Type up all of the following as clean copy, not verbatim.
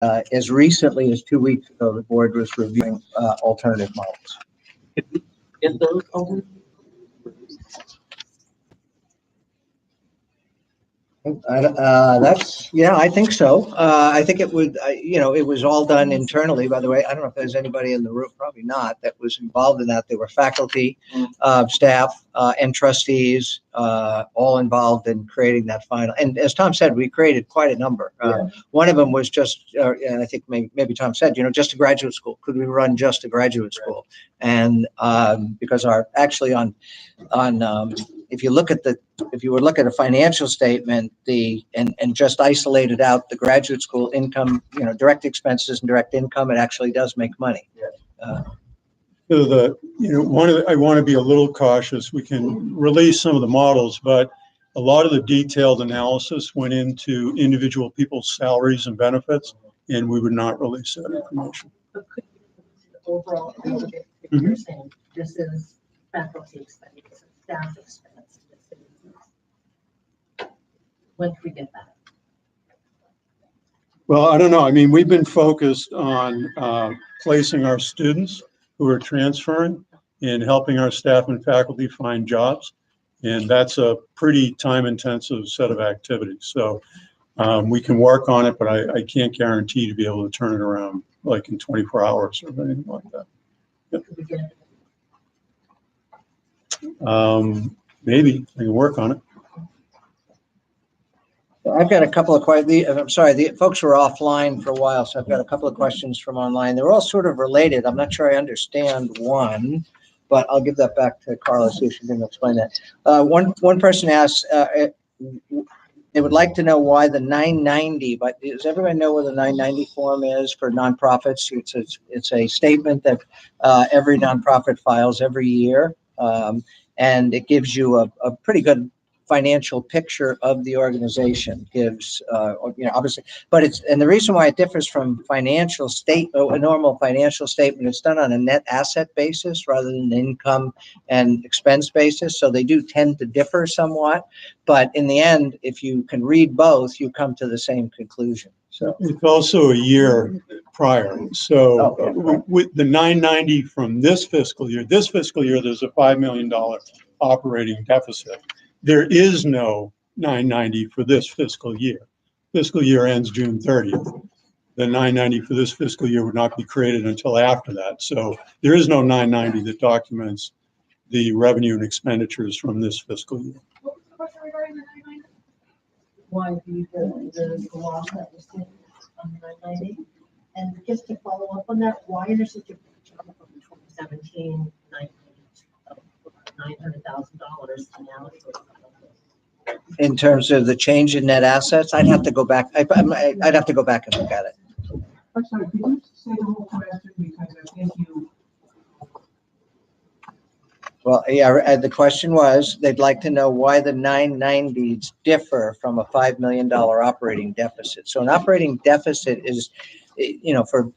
as recently as 2 weeks ago, the board was reviewing alternative models. Get those over. I think so. I think it would, it was all done internally, by the way. I don't know if there's anybody in the room, probably not, that was involved in that. There were faculty, staff, and trustees, all involved in creating that final. And as Tom said, we created quite a number. One of them was just, and I think maybe Tom said, just a graduate school. Could we run just a graduate school? And because if you would look at a financial statement, and just isolated out the graduate school income, direct expenses and direct income, it actually does make money. So I want to be a little cautious. We can release some of the models, but a lot of the detailed analysis went into individual people's salaries and benefits, and we would not release that information. But could you overall, if you're saying this is faculty expenses, staff expenses, when can we get that? Well, I don't know. I mean, we've been focused on placing our students who are transferring and helping our staff and faculty find jobs. And that's a pretty time-intensive set of activities. So we can work on it, but I can't guarantee to be able to turn it around like in 24 hours or anything like that. Yep. Maybe I can work on it. I've got a couple of questions. I'm sorry, the folks were offline for a while, so I've got a couple of questions from online. They're all sort of related. I'm not sure I understand one, but I'll give that back to Carla, see if she can explain that. One person asked, they would like to know why the 990, but does everybody know what the 990 form is for nonprofits? It's a statement that every nonprofit files every year, and it gives you a pretty good financial picture of the organization. Gives obviously, but and the reason why it differs from a normal financial statement, it's done on a net asset basis rather than income and expense basis, so they do tend to differ somewhat, but in the end, if you can read both, you come to the same conclusion. So it's also a year prior, so with the 990 from this fiscal year, there's a $5 million operating deficit. There is no 990 for this fiscal year. Fiscal year ends June 30th. The 990 for this fiscal year would not be created until after that. So there is no 990 that documents the revenue and expenditures from this fiscal year. What was the question regarding the 990? Why the loss that was taken on the 990? And just to follow up on that, why is there such a big jump from 2017 $900,000 to now? in terms of the change in net assets, I'd have to go back. I'd have to go back and look at it. I'm sorry, could you say the whole question, because I think you. Well, yeah, the question was, they'd like to know why the 990s differ from a $5 million operating deficit. So an operating deficit is, for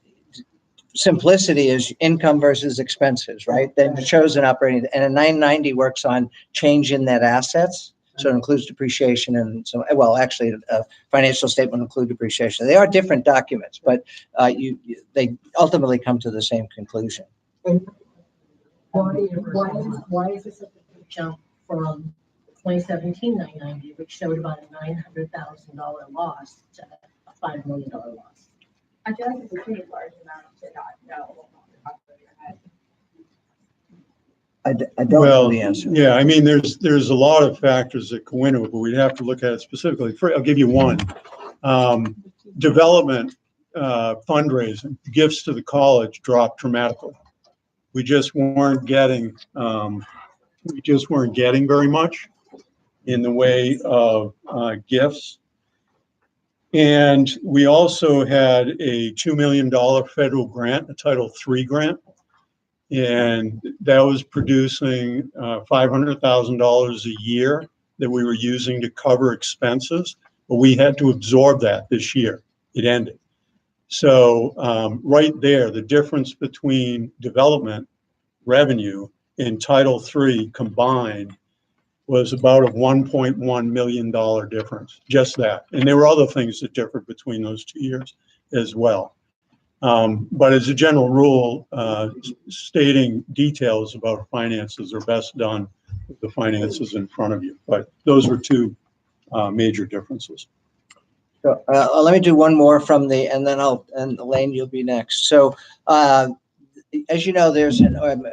simplicity, is income versus expenses, right? Then it shows an operating, and a 990 works on change in net assets. So it includes depreciation and so, well, actually a financial statement will include depreciation. They are different documents, but they ultimately come to the same conclusion. Why is this a big jump from 2017 990, which showed about a $900,000 loss, to a $5 million loss? I feel like it's a pretty large amount to not know off the top of your head. I don't know the answer. Yeah, I mean, there's a lot of factors that go into it, but we'd have to look at it specifically. I'll give you one. Development, fundraising, gifts to the college dropped dramatically. We just weren't getting very much in the way of gifts. And we also had a $2 million federal grant, a Title III grant, and that was producing $500,000 a year that we were using to cover expenses, but we had to absorb that this year. It ended. So right there, the difference between development revenue and Title III combined was about a $1.1 million difference, just that. And there were other things that differed between those 2 years. as well. But as a general rule, stating details about finances are best done with the finances in front of you. But those were two major differences. So, let me do one more from the, and then and Elaine, you'll be next. So, as you know,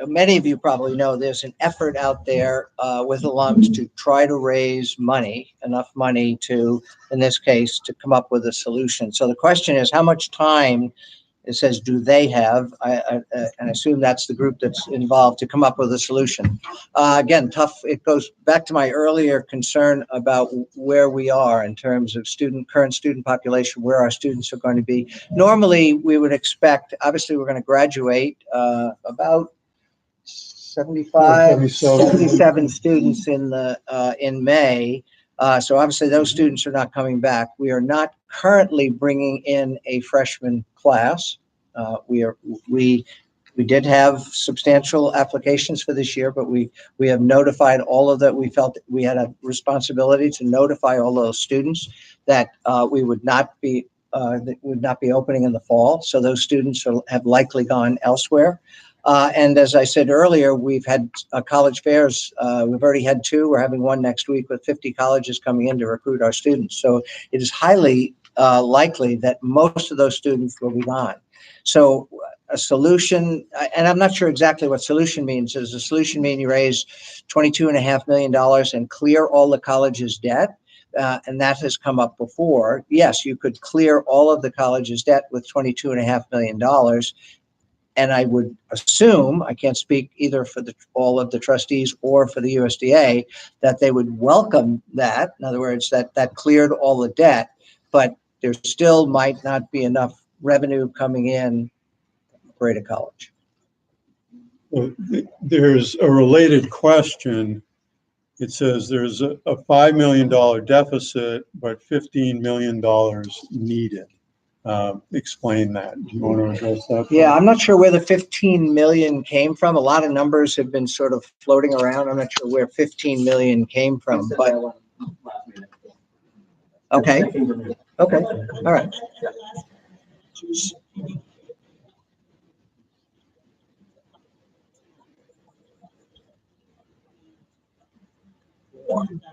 many of you probably know, there's an effort out there with alums to try to raise enough money to, in this case, to come up with a solution. So the question is, how much time, it says, do they have? And I assume that's the group that's involved to come up with a solution. Again, tough. It goes back to my earlier concern about where we are in terms of current student population, where our students are going to be. Normally, we would expect, obviously, we're going to graduate about 77 students in May. So obviously those students are not coming back. We are not currently bringing in a freshman class. We did have substantial applications for this year, but we have notified all of that. We felt that we had a responsibility to notify all those students that we would not be opening in the fall. So those students have likely gone elsewhere. And as I said earlier, we've had college fairs. We've already had 2. We're having one next week with 50 colleges coming in to recruit our students. So it is highly likely that most of those students will be gone. So a solution, and I'm not sure exactly what solution means. Does a solution mean you raise $22.5 million and clear all the college's debt? And that has come up before. Yes, you could clear all of the college's debt with $22.5 million. And I would assume, I can't speak either for all of the trustees or for the USDA, that they would welcome that. In other words, that cleared all the debt, but there still might not be enough revenue coming in for a college. Well, there's a related question. It says there's a $5 million deficit, but $15 million needed. Explain that. Do you want to address that? Yeah, I'm not sure where the 15 million came from. A lot of numbers have been sort of floating around. I'm not sure where 15 million came from, but okay. Okay. All right.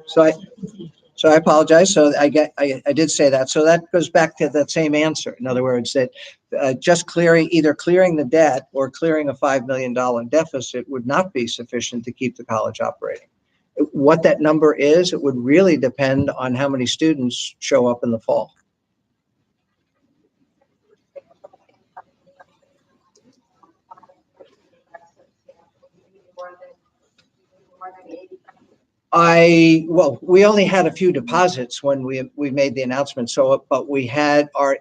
So I apologize. So I did say that. So that goes back to that same answer. In other words, that just either clearing the debt or clearing a $5 million deficit would not be sufficient to keep the college operating. What that number is, it would really depend on how many students show up in the fall. Well, we only had a few deposits when we made the announcement. So, but we had our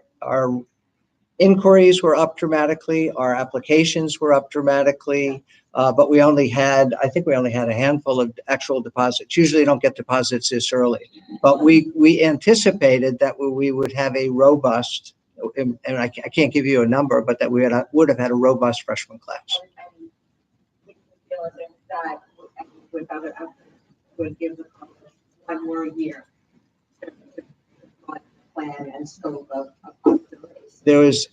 inquiries were up dramatically, our applications were up dramatically, but I think we only had a handful of actual deposits. Usually you don't get deposits this early, but we anticipated that we would have a robust, and I can't give you a number, but that we would have had a robust freshman class. That would give the college one more year to plan and scope of possibilities. There was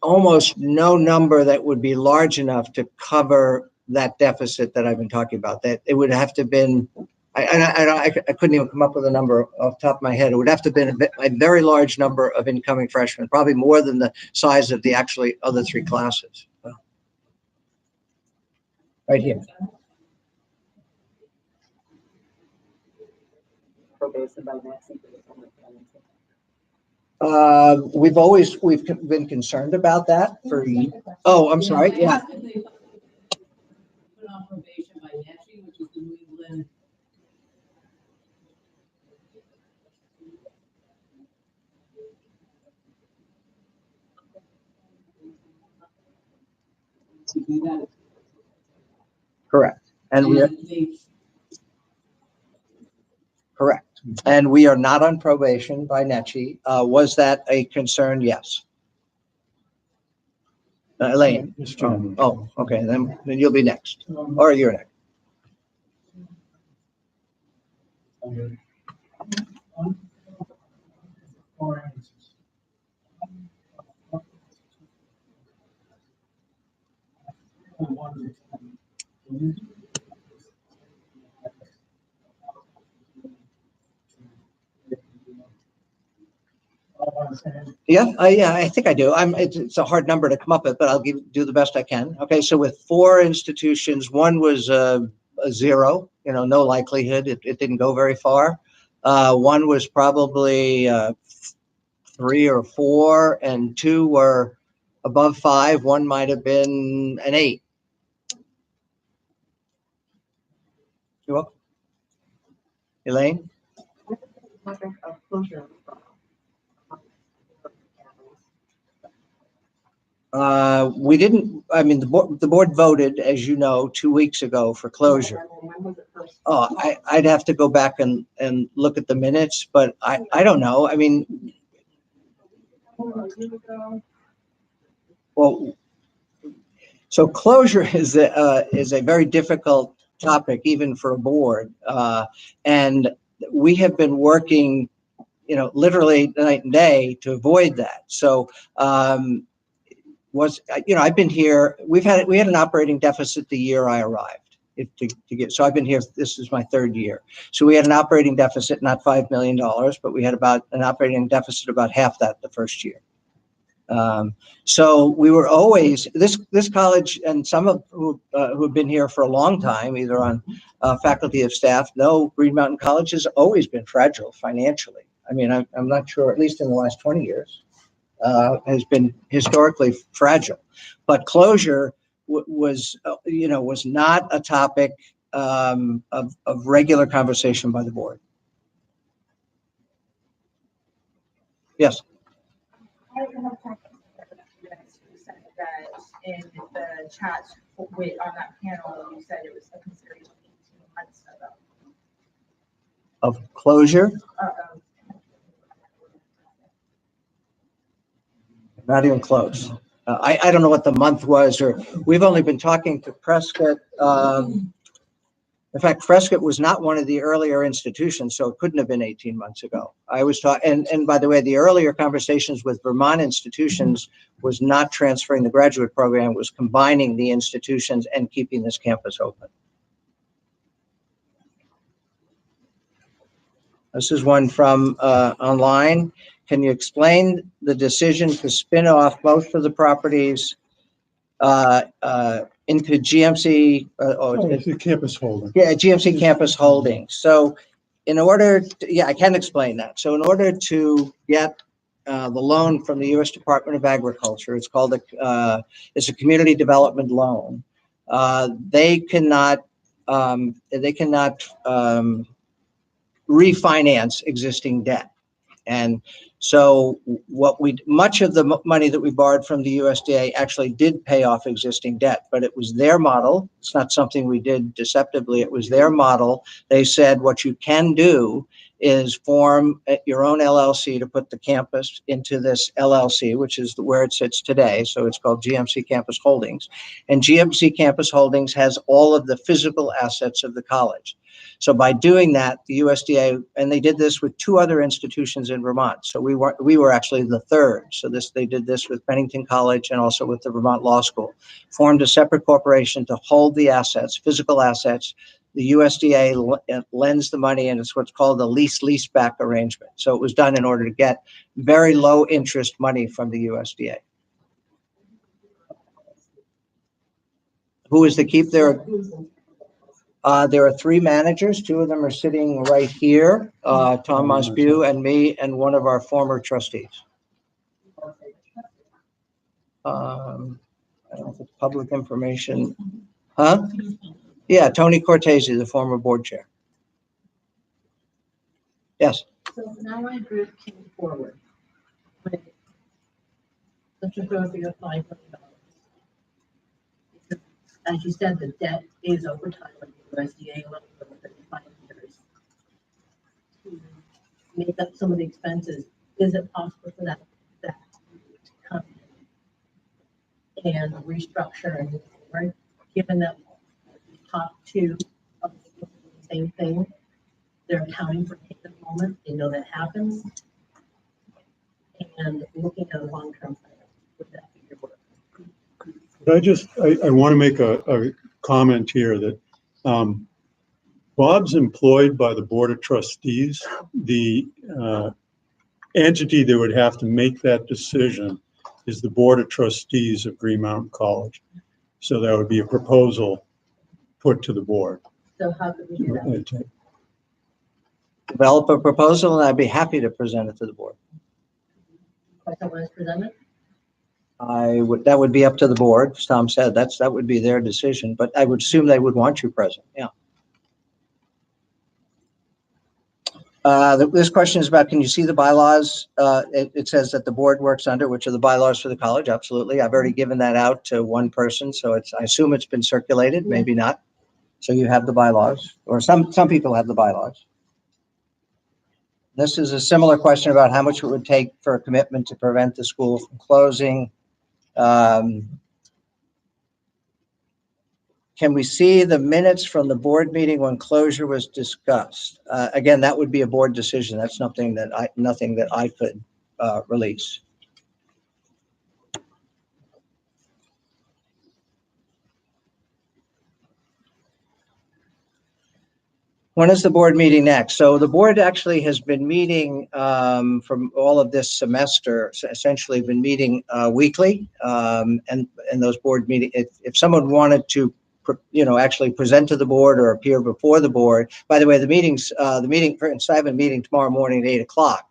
almost no number that would be large enough to cover that deficit that I've been talking about. That it would have to have been, I couldn't even come up with a number off the top of my head. It would have to have been a very large number of incoming freshmen, probably more than the size of the actually other 3 classes. Right here. We've been concerned about that for. Oh, I'm sorry. Yeah. Put on probation by NETCHI, which is the New England. To do that. Correct. Correct. And we are not on probation by NETCHI. Was that a concern? Yes. Elaine. Oh, okay. Then you'll be next. Or you're next. Yeah, I think I do. It's a hard number to come up with, but I'll do the best I can. Okay, so with 4 institutions, one was a 0, no likelihood. It didn't go very far. One was probably 3 or 4, and 2 were above 5. One might have been an 8. You up, Elaine? Topic of closure. We didn't, the board voted, as you know, 2 weeks ago for closure. When was it first? Oh, I'd have to go back and look at the minutes, but I don't know. A year ago. Well, so closure is a very difficult topic, even for a board. And we have been working, literally night and day to avoid that. So, I've been here, we had an operating deficit the year I arrived. So I've been here, this is my 3rd year. So we had an operating deficit, not $5 million, but we had about an operating deficit about half that the first year. So we were always, this college, and some of who have been here for a long time, either on faculty or staff, know Green Mountain College has always been fragile financially. I'm not sure, at least in the last 20 years, has been historically fragile. But closure was not a topic of regular conversation by the board. Yes. I have talked to you guys who said that in the chat on that panel, you said it was a consideration 18 months ago. Of closure? Not even close. I don't know what the month was, or we've only been talking to Prescott. In fact, Prescott was not one of the earlier institutions, so it couldn't have been 18 months ago. I was talking, and by the way, the earlier conversations with Vermont institutions was not transferring the graduate program, was combining the institutions and keeping this campus open. This is one from online. Can you explain the decision to spin off most of the properties into GMC? It's a campus holding. Yeah, GMC Campus Holdings. So I can explain that. So in order to get the loan from the U.S. Department of Agriculture, it's called it's a community development loan. They cannot refinance existing debt. And so much of the money that we borrowed from the USDA actually did pay off existing debt, but it was their model. It's not something we did deceptively. It was their model. They said, what you can do is form your own LLC to put the campus into this LLC, which is where it sits today. So it's called GMC Campus Holdings. And GMC Campus Holdings has all of the physical assets of the college. So by doing that, the USDA, and they did this with 2 other institutions in Vermont. So we were actually the 3rd. So they did this with Bennington College and also with the Vermont Law School, formed a separate corporation to hold the assets, physical assets. The USDA lends the money, and it's what's called a lease-back arrangement. So it was done in order to get very low interest money from the USDA. Who is to keep their? There are 3 managers. 2 of them are sitting right here, Tom Mosbew and me, and one of our former trustees. I don't know if it's public information. Huh? Yeah, Tony Cortese, the former board chair. Yes. So now my group came forward with such a growth of $5 million. As you said, the debt is over time with the USDA loan for 35 years. To make up some of the expenses, is it possible for that to come in and restructure and move forward, given that the top 2 of the same thing? They're accounting for it at the moment. They know that happens. And looking at a long-term plan, would that be your work? I want to make a comment here that Bob's employed by the Board of Trustees. The entity that would have to make that decision is the Board of Trustees of Green Mountain College. So that would be a proposal put to the board. So how could we do that? Develop a proposal, and I'd be happy to present it to the board. Or someone is presented? That would be up to the board. As Tom said, that would be their decision, but I would assume they would want you present, yeah. This question is about, can you see the bylaws? It says that the board works under, which are the bylaws for the college, absolutely. I've already given that out to one person, so I assume it's been circulated, maybe not. So you have the bylaws, or some people have the bylaws. This is a similar question about how much it would take for a commitment to prevent the school from closing. Can we see the minutes from the board meeting when closure was discussed? Again, that would be a board decision. That's nothing that I could release. When is the board meeting next? So the board actually has been meeting from all of this semester, essentially been meeting weekly. And those board meetings, if someone wanted to, actually present to the board or appear before the board. By the way, I have a meeting tomorrow morning at 8:00.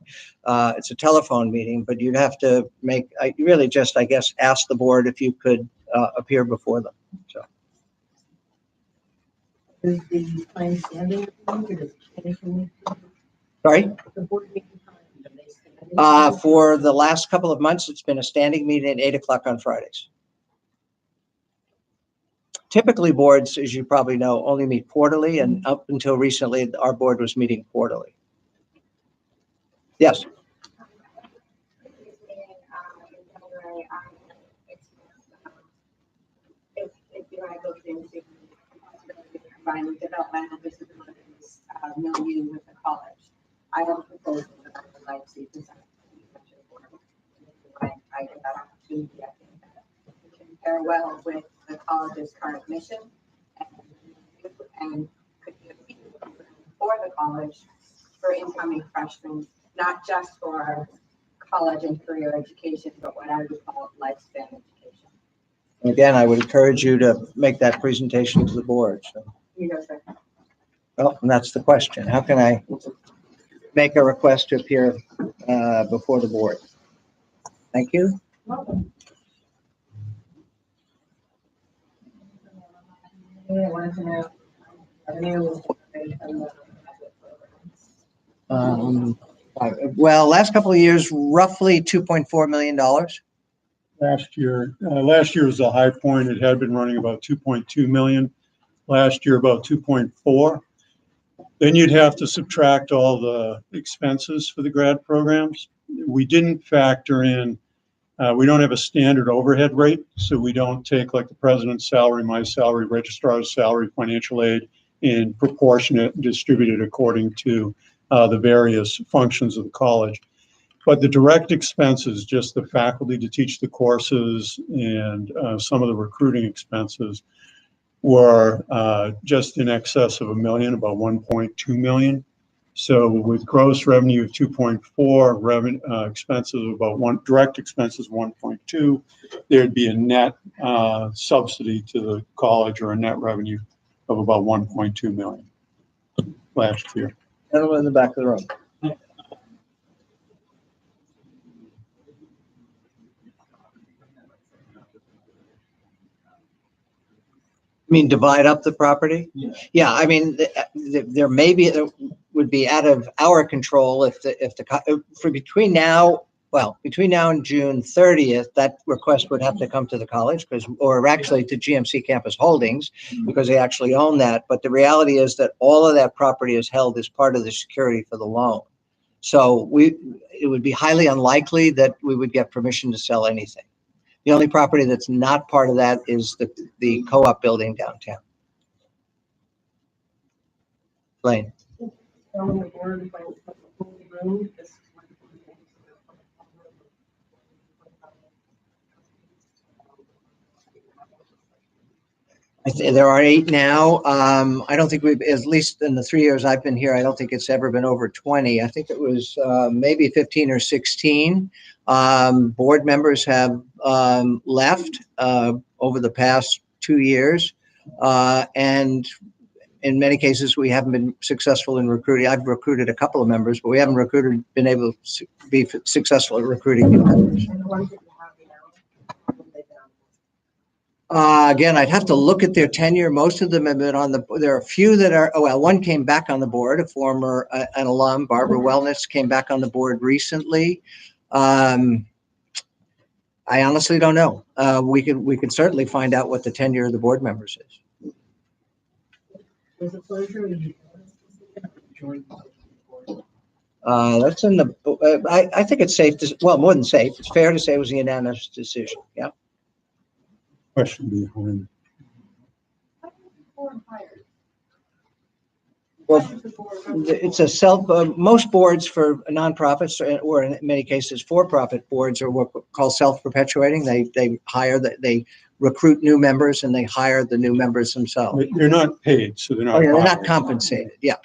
It's a telephone meeting, but you'd have to really just, I guess, ask the board if you could appear before them. So. Is the time standing? Or does it change from week to week? Sorry? The board meeting time, do they stand? For the last couple of months, it's been a standing meeting at 8:00 on Fridays. Typically, boards, as you probably know, only meet quarterly, and up until recently, our board was meeting quarterly. Yes. If you had looked into combining developmental disabilities milieu with the college, I have a proposal that I would like to present. I get that opportunity. I think that it can pair well with the college's current mission and could be a feeder program for the college for incoming freshmen, not just for college and career education, but what I would call lifespan education. Again, I would encourage you to make that presentation to the board. So. You know, sir. Well, and that's the question. How can I make a request to appear before the board? Thank you. I wanted to know revenue. Well, last couple of years, roughly $2.4 million. Last year was a high point. It had been running about 2.2 million. Last year, about 2.4. Then you'd have to subtract all the expenses for the grad programs. We didn't factor in, we don't have a standard overhead rate, so we don't take like the president's salary, my salary, registrar's salary, financial aid, and proportionate and distributed according to the various functions of the college. But the direct expenses, just the faculty to teach the courses and some of the recruiting expenses, were just in excess of $1 million, about 1.2 million. So with gross revenue of 2.4, expenses of about direct expenses 1.2, there'd be a net subsidy to the college, or a net revenue of about 1.2 million last year. Gentleman in the back of the room. I mean, divide up the property? Yeah, I mean, there may be, it would be out of our control if between now and June 30th, that request would have to come to the college or actually to GMC Campus Holdings, because they actually own that. But the reality is that all of that property is held as part of the security for the loan. So it would be highly unlikely that we would get permission to sell anything. The only property that's not part of that is the co-op building downtown. Blaine. There are 8 now. I don't think we've, at least in the 3 years I've been here, I don't think it's ever been over 20. I think it was maybe 15 or 16. Board members have left over the past 2 years. And in many cases, we haven't been successful in recruiting. I've recruited a couple of members, but we haven't been able to be successful at recruiting new members. And the ones that you have now, they've been on. Again, I'd have to look at their tenure. Most of them have been on the, there are a few that are, oh, well, one came back on the board, a former, an alum, Barbara Wellness, came back on the board recently. I honestly don't know. We could certainly find out what the tenure of the board members is. Was it closure or you? That's in the, I think it's safe to, well, more than safe, it's fair to say it was a unanimous decision. Yeah. Question behind. Well, it's a most boards for nonprofits, or in many cases for-profit boards, are what called self-perpetuating. They hire, they recruit new members and they hire the new members themselves. They're not paid, so they're not. Oh, yeah, they're not hired. compensated. Yeah.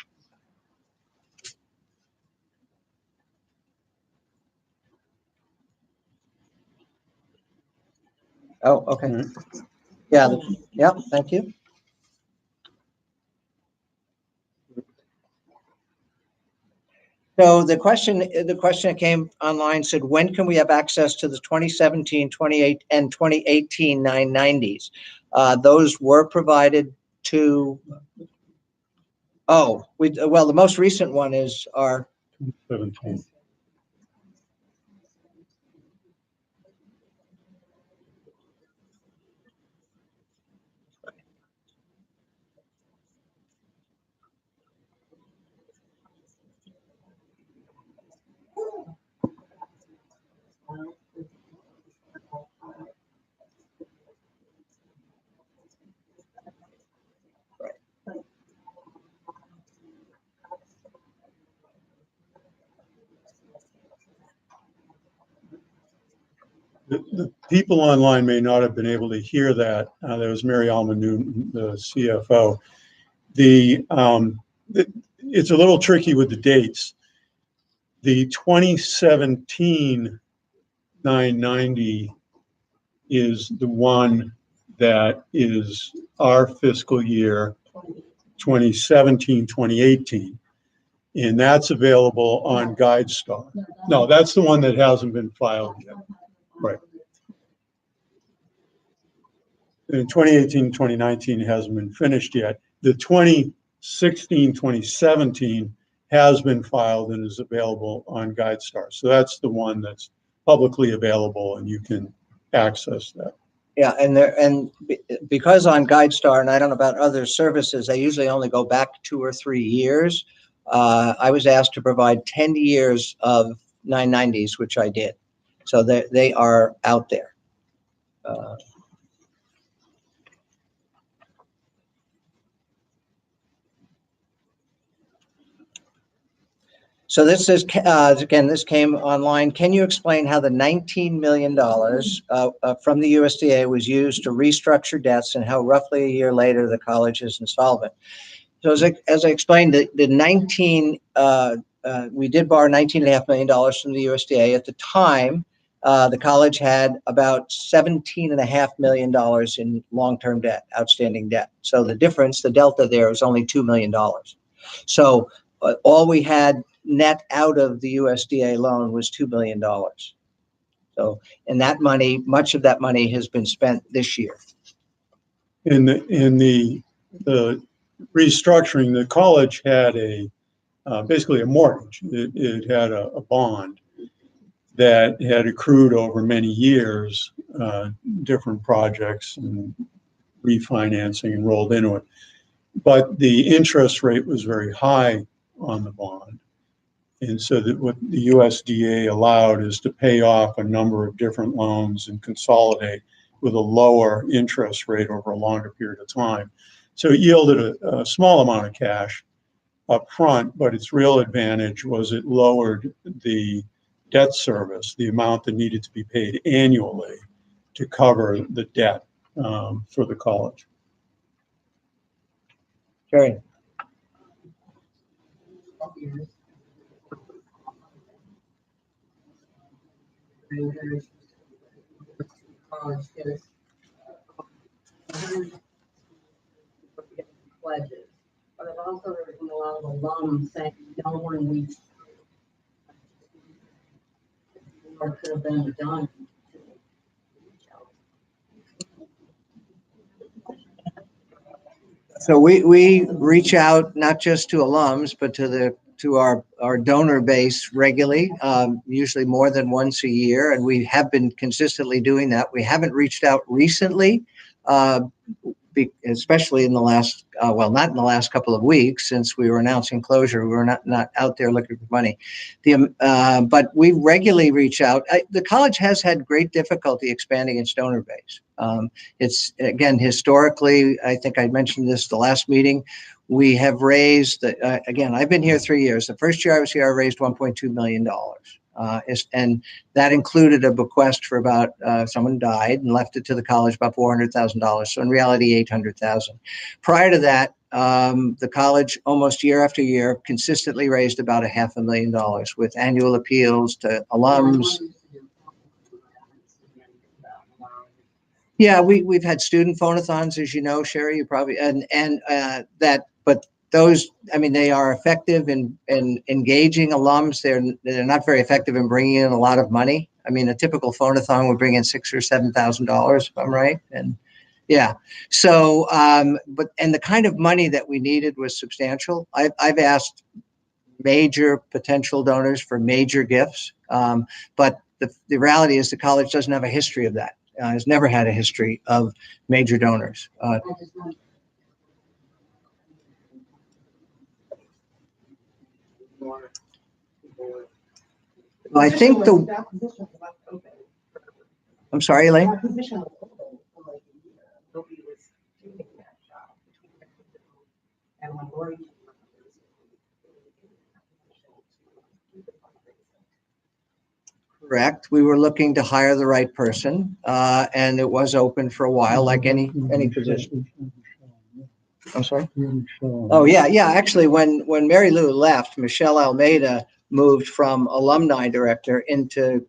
Oh, okay. Right. Yeah. Yeah. Thank you. So the question that came online said, when can we have access to the 2017, 28, and 2018 990s? Those were provided to, well, the most recent one is our, 17. The people online may not have been able to hear that. There was Mary Alma Newton, the CFO. It's a little tricky with the dates. The 2017 990 is the one that is our fiscal year 2017, 2018. And that's available on GuideStar. No, that's the one that hasn't been filed yet. Right. In 2018, 2019 hasn't been finished yet. The 2016, 2017 has been filed and is available on GuideStar. So that's the one that's publicly available and you can access that. yeah, because on GuideStar, and I don't know about other services, they usually only go back 2 or 3 years. I was asked to provide 10 years of 990s, which I did. So they are out there. So this is, again, this came online. Can you explain how the $19 million from the USDA was used to restructure debts and how roughly a year later the college is insolvent? So as I explained, we did borrow $19.5 million from the USDA. At the time, the college had about $17.5 million in long-term debt, outstanding debt. So the difference, the delta there was only $2 million. So all we had net out of the USDA loan was $2 million. So, and that money, much of that money has been spent this year. In the restructuring, the college had basically a mortgage. It had a bond that had accrued over many years, different projects and refinancing and rolled into it. But the interest rate was very high on the bond. And so that what the USDA allowed is to pay off a number of different loans and consolidate with a lower interest rate over a longer period of time. So it yielded a small amount of cash up front, but its real advantage was it lowered the debt service, the amount that needed to be paid annually to cover the debt for the college. Sherry. College is pledges, but I've also heard from a lot of alums saying no one reached or could have been done. So we reach out not just to alums, but to our donor base regularly, usually more than once a year, and we have been consistently doing that. We haven't reached out recently, especially in the last, well, not in the last couple of weeks since we were announcing closure. We were not out there looking for money. But we regularly reach out. The college has had great difficulty expanding its donor base. It's, again, historically, I think I mentioned this the last meeting, we have raised, again, I've been here 3 years. The first year I was here, I raised $1.2 million. And that included a bequest for about, someone died and left it to the college, about $400,000. So in reality, $800,000. Prior to that, the college almost year after year consistently raised about $500,000 with annual appeals to alums. Yeah, we've had student phonathons, as you know, Sherry, you probably, but those, I mean, they are effective in engaging alums. They're not very effective in bringing in a lot of money. I mean, a typical phonathon would bring in $6,000 or $7,000, if I'm right. And yeah, so, and the kind of money that we needed was substantial. I've asked major potential donors for major gifts, but the reality is the college doesn't have a history of that. Has never had a history of major donors. I think I'm sorry, Elaine? Correct. We were looking to hire the right person, and it was open for a while, like any position. I'm sorry? Oh, yeah. Actually, when Mary Lou left, Michelle Almeida moved from alumni director into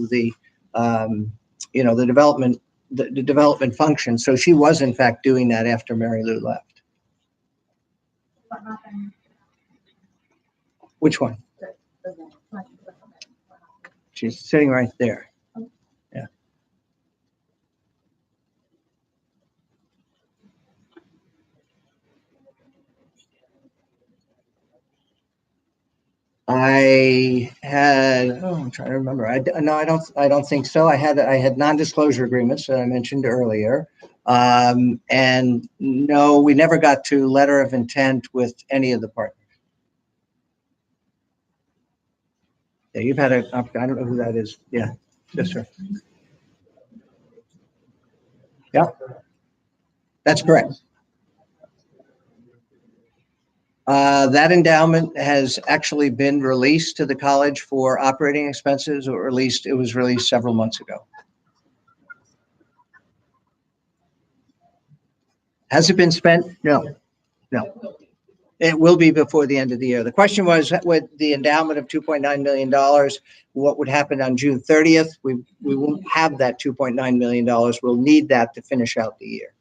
the, the development function. So she was in fact doing that after Mary Lou left. Which one? She's sitting right there. Yeah. I'm trying to remember. No, I don't think so. I had non-disclosure agreements that I mentioned earlier. And no, we never got to letter of intent with any of the partners. Yeah, you've had I don't know who that is. Yeah, yes, sir. Yeah, that's correct. That endowment has actually been released to the college for operating expenses, or at least it was released several months ago. Has it been spent? No. It will be before the end of the year. The question was, with the endowment of $2.9 million, what would happen on June 30th? We won't have that $2.9 million. We'll need that to finish out the year.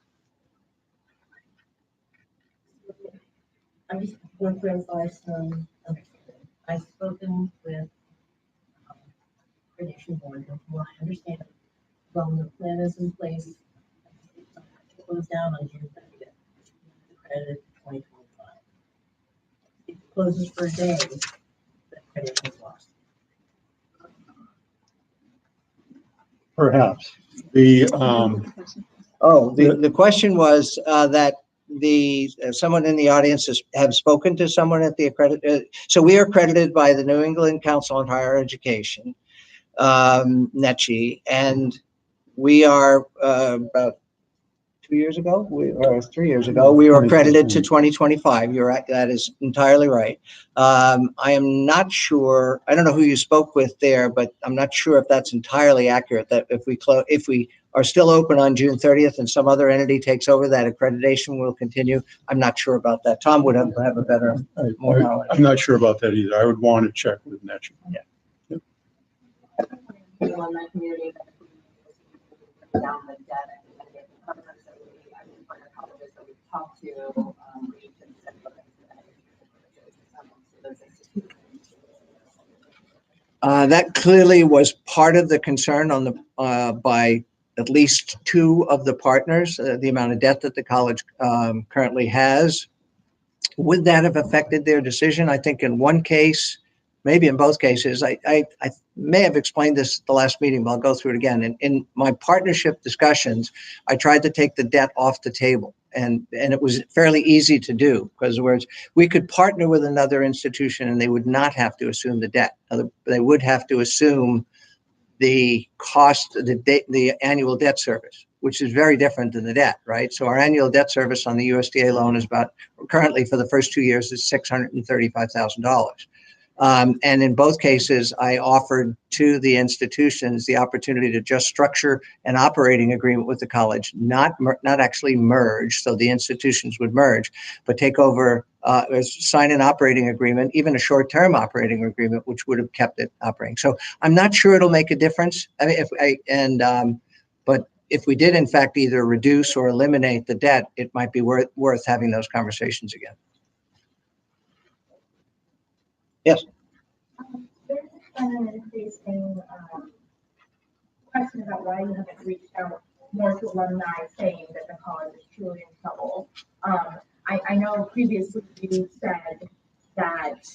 I just want to clarify some. I've spoken with Coordination Board, and from what I understand, when the plan is in place, it goes down on June 30th. Credit 2025. If it closes for a day, the credit is lost. Perhaps. The question was that someone in the audience have spoken to someone at the so we are accredited by the New England Council on Higher Education, NECHI, and we are about 2 years ago, or 3 years ago, we were accredited to 2025. You're right. That is entirely right. I am not sure. I don't know who you spoke with there, but I'm not sure if that's entirely accurate. That if we are still open on June 30th and some other entity takes over, that accreditation will continue. I'm not sure about that. Tom would have a better, more knowledge. I'm not sure about that either. I would want to check with Netcha. The alumni community that down the debt and the partners that partner colleges that we've talked to, where you can set up those institutions. That clearly was part of the concern on the by at least two of the partners, the amount of debt that the college currently has. Would that have affected their decision? I think in one case, maybe in both cases, I may have explained this at the last meeting, but I'll go through it again. In my partnership discussions, I tried to take the debt off the table. And it was fairly easy to do because we could partner with another institution and they would not have to assume the debt. They would have to assume the cost, the annual debt service, which is very different than the debt, right? So our annual debt service on the USDA loan is about, currently for the first 2 years, is $635,000. And in both cases, I offered to the institutions the opportunity to just structure an operating agreement with the college, not actually merge, so the institutions would merge, but take over, sign an operating agreement, even a short-term operating agreement, which would have kept it operating. So I'm not sure it'll make a difference. I mean, but if we did in fact either reduce or eliminate the debt, it might be worth having those conversations again. Yes. There's an increasing question about why you haven't reached out more to alumni saying that the college is truly in trouble. I know previously you said that,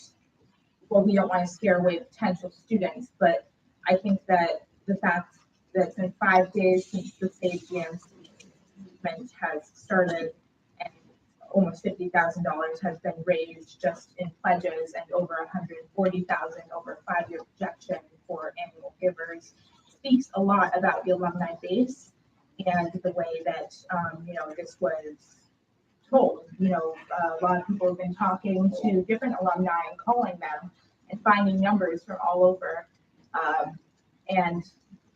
well, we don't want to scare away potential students, but I think that the fact that it's been 5 days since the Save GMC movement has started, almost $50,000 has been raised just in pledges and over $140,000 over a 5-year projection for annual givers, speaks a lot about the alumni base and the way that, this was told. A lot of people have been talking to different alumni and calling them and finding numbers from all over. And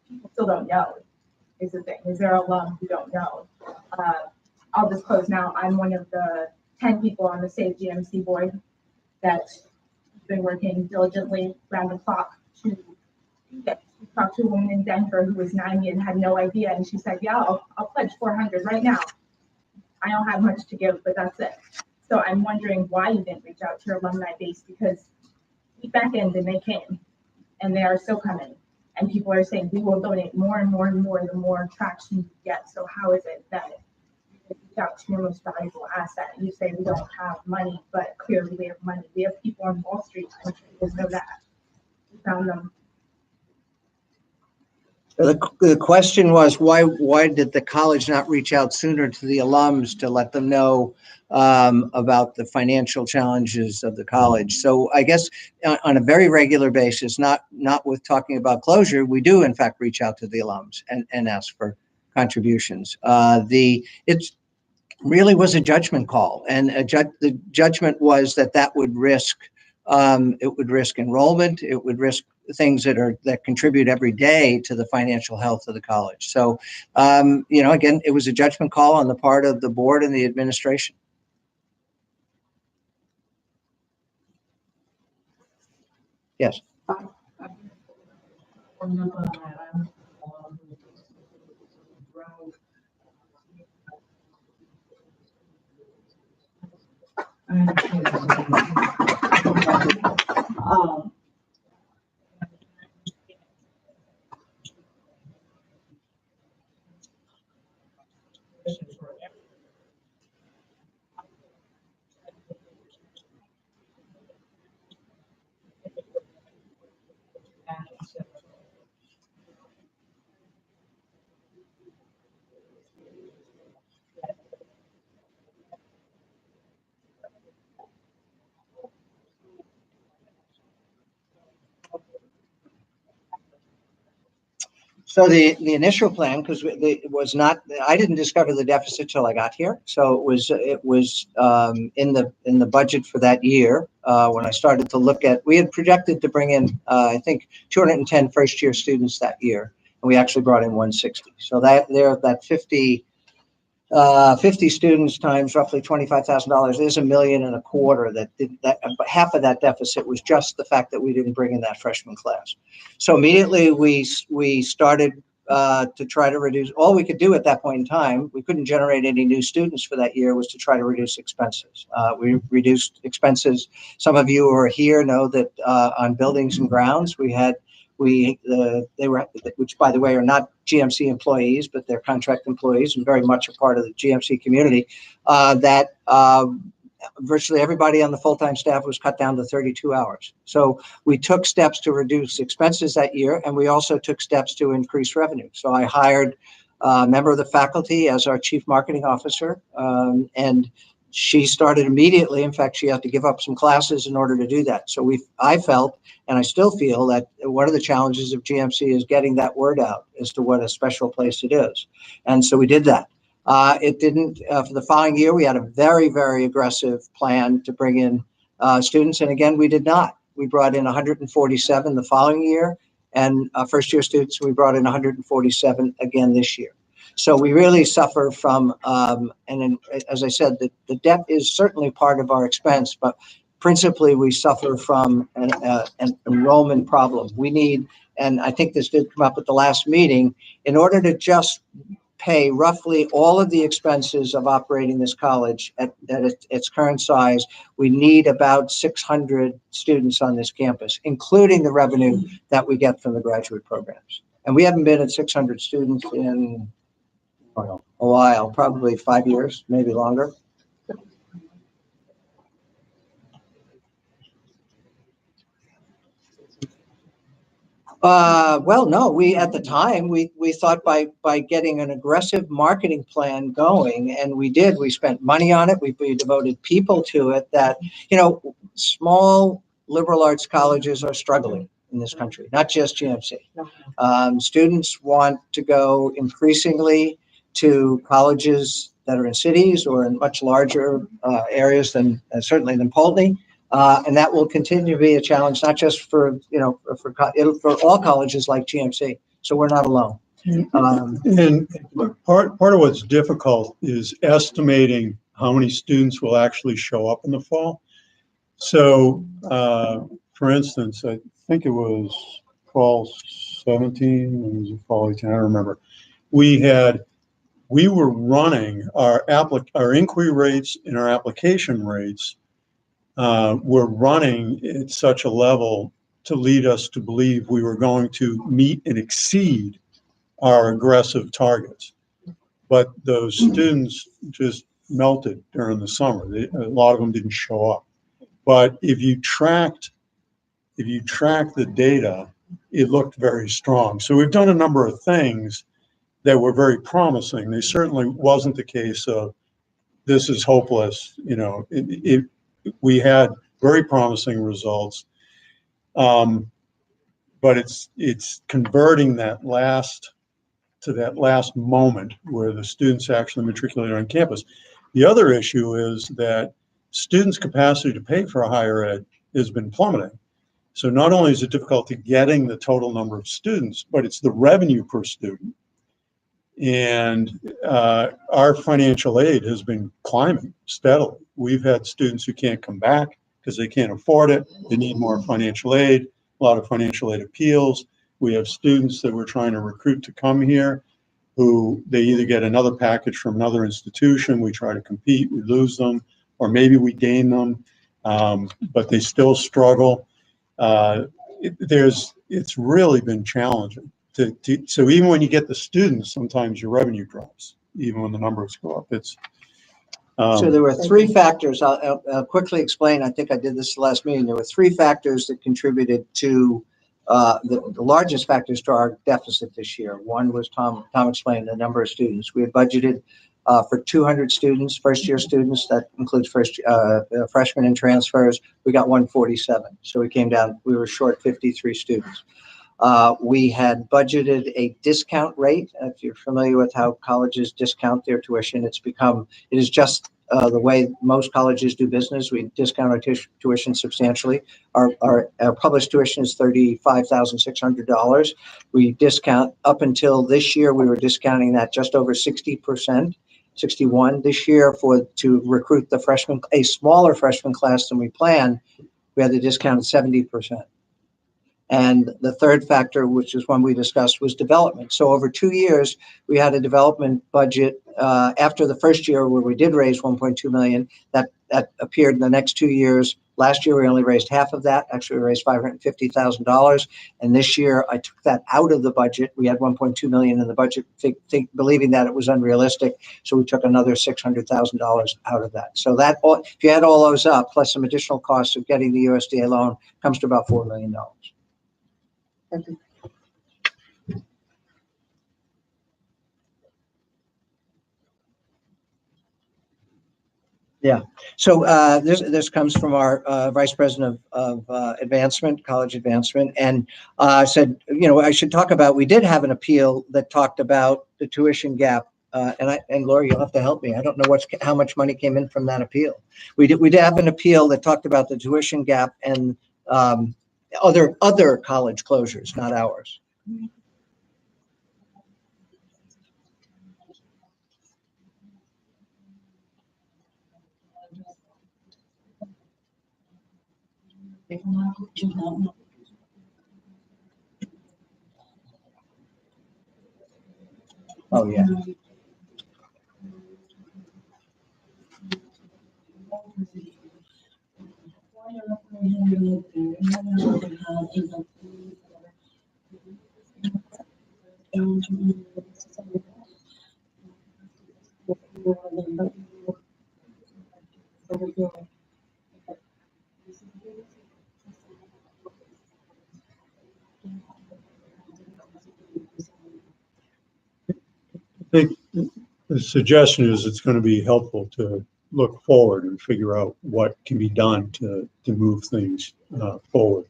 people still don't know is the thing. Is there alum who don't know? I'll disclose now, I'm one of the 10 people on the Save GMC board that's been working diligently around the clock to talk to a woman in Denver who was 90 and had no idea. And she said, yeah, I'll pledge 400 right now. I don't have much to give, but that's it. So I'm wondering why you didn't reach out to your alumni base, because we back end and they came and they are still coming. And people are saying we will donate more and more and more the more traction you get. So how is it that reach out to your most valuable asset? You say we don't have money, but clearly we have money. We have people on Wall Street who know that. We found them. The question was why did the college not reach out sooner to the alums to let them know about the financial challenges of the college? So I guess on a very regular basis, not with talking about closure, we do in fact reach out to the alums and ask for contributions. It really was a judgment call, and the judgment was that would risk enrollment, it would risk things that contribute every day to the financial health of the college. So, again, it was a judgment call on the part of the board and the administration. Yes. So the initial plan, because it was not, I didn't discover the deficit till I got here. So it was in the budget for that year when I started to look at. We had projected to bring in I think 210 first-year students that year, and we actually brought in 160. So that 50 students times roughly $25,000 is $1.25 million. That half of that deficit was just the fact that we didn't bring in that freshman class. So immediately we started to try to reduce. All we could do at that point in time, we couldn't generate any new students for that year, was to try to reduce expenses. We reduced expenses. Some of you who are here know that on buildings and grounds, they were, which by the way are not GMC employees, but they're contract employees and very much a part of the GMC community, that virtually everybody on the full-time staff was cut down to 32 hours. So we took steps to reduce expenses that year, and we also took steps to increase revenue. So I hired a member of the faculty as our chief marketing officer, and she started immediately. In fact, she had to give up some classes in order to do that. So I felt, and I still feel, that one of the challenges of GMC is getting that word out as to what a special place it is. And so we did that. It didn't, for the following year, we had a very, very aggressive plan to bring in students. And again, we did not. We brought in 147 the following year, and first year students, we brought in 147 again this year. So we really suffer from, and then, as I said, the debt is certainly part of our expense, but principally we suffer from an enrollment problem. We need, and I think this did come up at the last meeting, in order to just pay roughly all of the expenses of operating this college at its current size, we need about 600 students on this campus, including the revenue that we get from the graduate programs. And we haven't been at 600 students in a while, probably 5 years, maybe longer. Well, no, we, at the time, we thought by getting an aggressive marketing plan going, and we did, we spent money on it. We devoted people to it, that, small liberal arts colleges are struggling in this country, not just GMC. Students want to go increasingly to colleges that are in cities or in much larger areas than certainly than Poultney. And that will continue to be a challenge, not just for all colleges like GMC. So we're not alone. And part of what's difficult is estimating how many students will actually show up in the fall. So, for instance, I think it was fall 17, or was it fall 18? I don't remember. We were running our inquiry rates and our application rates were running at such a level to lead us to believe we were going to meet and exceed our aggressive targets. But those students just melted during the summer. A lot of them didn't show up. But if you tracked the data, it looked very strong. So we've done a number of things that were very promising. They certainly wasn't the case of this is hopeless. We had very promising results, but it's converting that last moment where the students actually matriculate on campus. The other issue is that students' capacity to pay for a higher ed has been plummeting. So not only is it difficult getting the total number of students, but it's the revenue per student. And our financial aid has been climbing steadily. We've had students who can't come back because they can't afford it. They need more financial aid, a lot of financial aid appeals. We have students that we're trying to recruit to come here who they either get another package from another institution, we try to compete, we lose them, or maybe we gain them, but they still struggle. It's really been challenging. So even when you get the students, sometimes your revenue drops, even when the numbers go up. So there were three factors. I'll quickly explain. I think I did this last meeting. There were three factors that contributed to the largest factors to our deficit this year. One was Tom explained, the number of students. We had budgeted for 200 students, first-year students. That includes freshmen and transfers. We got 147. So we came down. We were short 53 students. We had budgeted a discount rate. If you're familiar with how colleges discount their tuition, it is just the way most colleges do business. We discount our tuition substantially. Our published tuition is $35,600. We discount up until this year, we were discounting that just over 60%, 61 this year to recruit the freshman, a smaller freshman class than we planned. We had to discount at 70%. And the third factor, which is one we discussed, was development. So over 2 years, we had a development budget after the first year where we did raise 1.2 million. That appeared in the next 2 years. Last year, we only raised half of that. Actually, we raised $550,000. And this year, I took that out of the budget. We had 1.2 million in the budget, believing that it was unrealistic. So we took another $600,000 out of that. So that, if you add all those up, plus some additional costs of getting the USDA loan, comes to about $4 million. Yeah. So this comes from our vice president of advancement, college advancement, and said, I should talk about. We did have an appeal that talked about the tuition gap, and Laura, you'll have to help me. I don't know how much money came in from that appeal. We did have an appeal that talked about the tuition gap and other college closures, not ours. Oh, yeah. I think the suggestion is it's going to be helpful to look forward and figure out what can be done to move things forward.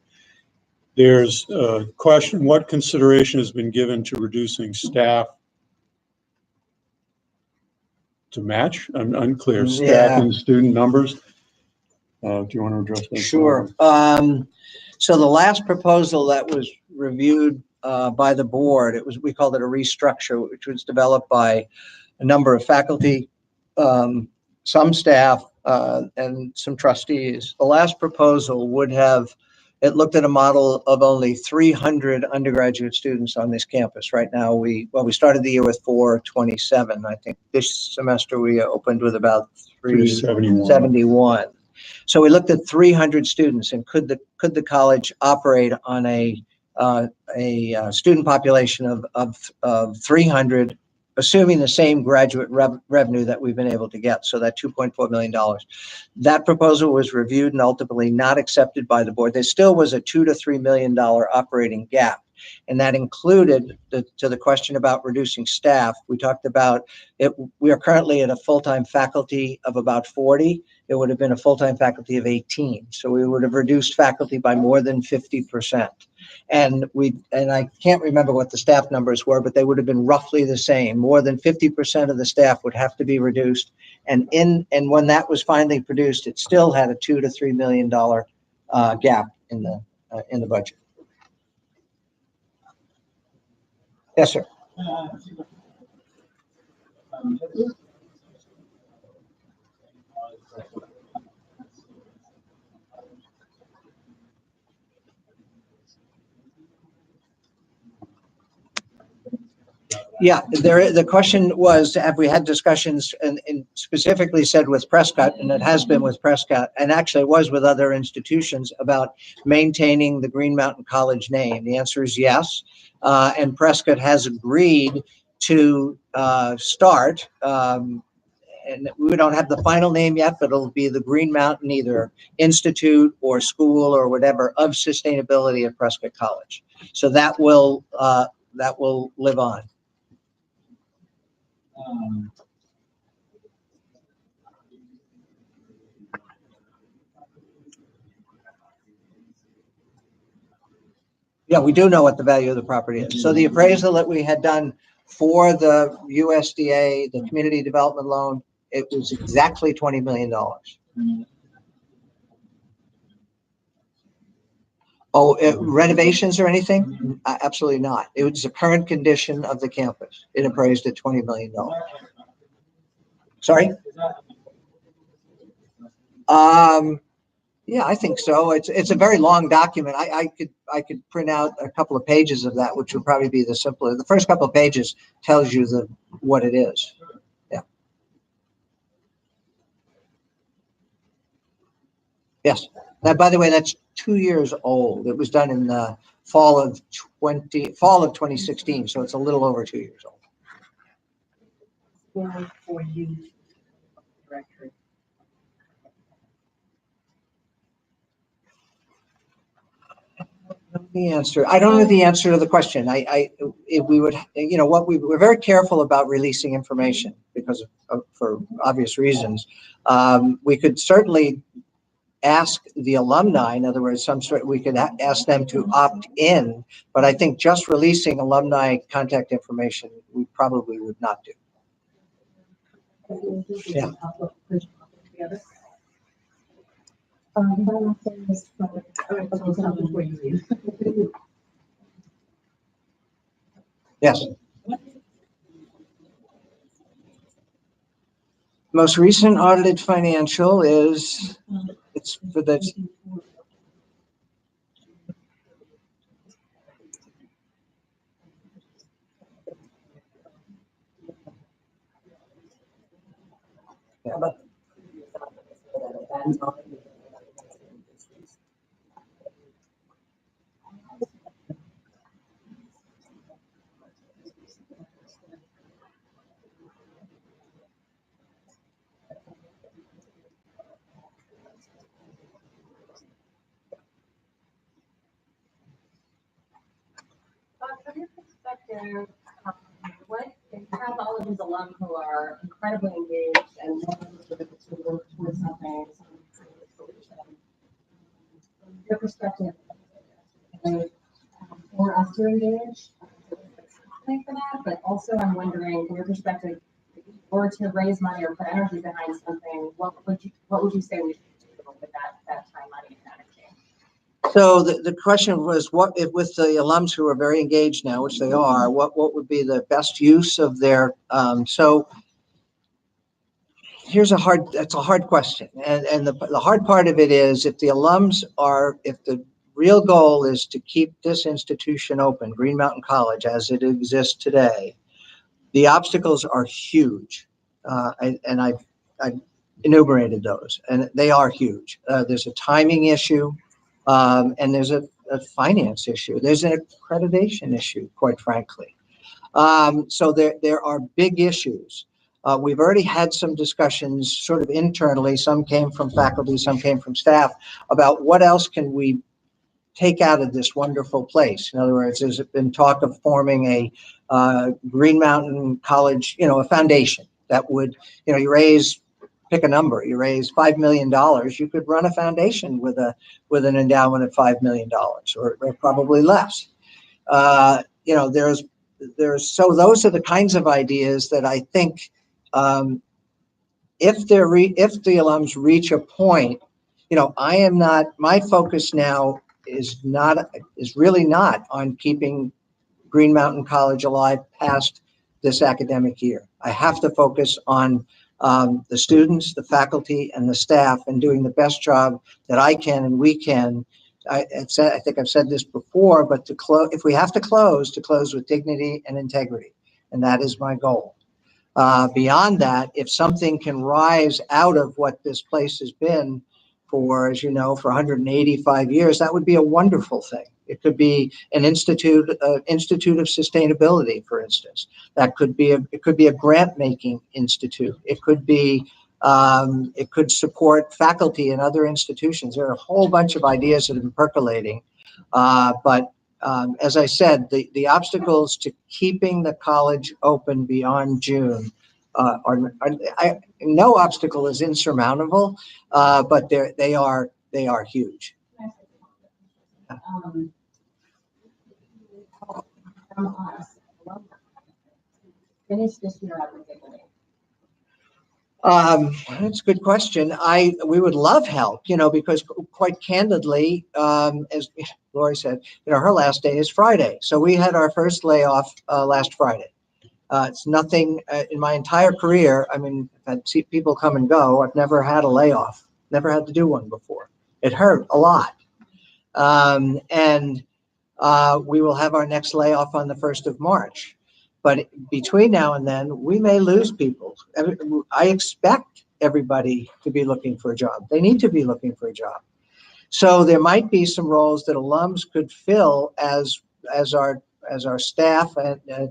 There's a question, what consideration has been given to reducing staff to match? I'm unclear, staff and student numbers. Do you want to address that? Sure. So the last proposal that was reviewed by the board, we called it a restructure, which was developed by a number of faculty, some staff, and some trustees. The last proposal it looked at a model of only 300 undergraduate students on this campus. Right now, we started the year with 427. I think this semester we opened with about 371. So we looked at 300 students, and could the college operate on a student population of 300, assuming the same graduate revenue that we've been able to get, so that $2.4 million. That proposal was reviewed and ultimately not accepted by the board. There still was a $2 to $3 million operating gap. And that included, to the question about reducing staff, we talked about it. We are currently at a full-time faculty of about 40. It would have been a full-time faculty of 18. So we would have reduced faculty by more than 50%. And I can't remember what the staff numbers were, but they would have been roughly the same. More than 50% of the staff would have to be reduced. And when that was finally produced, it still had a $2 to $3 million gap in the budget. Yes, sir. Yeah, the question was, have we had discussions and specifically said with Prescott, and it has been with Prescott, and actually it was with other institutions, about maintaining the Green Mountain College name? The answer is yes. And Prescott has agreed to start, and we don't have the final name yet, but it'll be the Green Mountain either Institute or School or whatever of Sustainability at Prescott College. So that will live on. Yeah, we do know what the value of the property is. So the appraisal that we had done for the USDA, the community development loan, it was exactly $20 million. Oh, renovations or anything? Absolutely not. It was the current condition of the campus. It appraised at $20 million. Sorry? Yeah, I think so. It's a very long document. I could print out a couple of pages of that, which would probably be the simpler. The first couple of pages tells you what it is. Yeah. Yes. Now, by the way, that's 2 years old. It was done in the fall of 2016, so it's a little over 2 years old. For you, director. The answer. I don't know the answer to the question. If we would, we're very careful about releasing information because for obvious reasons. We could certainly ask the alumni. In other words, we could ask them to opt in, but I think just releasing alumni contact information, we probably would not do. Yeah. Yes. Most recent audited financial it's for the. Yeah. From your perspective, what you have all of these alum who are incredibly engaged and willing to work towards something, some solution. From your perspective, for us to engage, for that, but also I'm wondering, from your perspective, if you were to raise money or put energy behind something, what would you say we should do with that time, money, and energy? So the question was, what if with the alums who are very engaged now, which they are, what would be the best use of their, so that's a hard question. And the hard part of it is if the real goal is to keep this institution open, Green Mountain College, as it exists today, the obstacles are huge. And I've enumerated those, and they are huge. There's a timing issue. And there's a finance issue. There's an accreditation issue, quite frankly. So there are big issues. We've already had some discussions sort of internally. Some came from faculty, some came from staff about what else can we take out of this wonderful place. In other words, there's been talk of forming a Green Mountain College, a foundation that would, you pick a number, you raise $5 million, you could run a foundation with an endowment of $5 million or probably less. So those are the kinds of ideas that I think if the alums reach a point, my focus now is really not on keeping Green Mountain College alive past this academic year. I have to focus on the students, the faculty, and the staff, and doing the best job that I can and we can. I think I've said this before, but if we have to close with dignity and integrity, and that is my goal. Beyond that, if something can rise out of what this place has been for, as you know, for 185 years, that would be a wonderful thing. It could be an institute of sustainability, for instance. It could be a grant-making institute. It could support faculty in other institutions. There are a whole bunch of ideas that have been percolating, but as I said, the obstacles to keeping the college open beyond June no obstacle is insurmountable, but they are huge. From us, finish this year out with dignity. That's a good question. We would love help, because quite candidly, as Lori said, her last day is Friday. So we had our first layoff last Friday. It's nothing in my entire career. I mean, I've seen people come and go. I've never had a layoff, never had to do one before. It hurt a lot. And we will have our next layoff on the 1st of March. But between now and then, we may lose people. I expect everybody to be looking for a job. They need to be looking for a job. So there might be some roles that alums could fill as our staff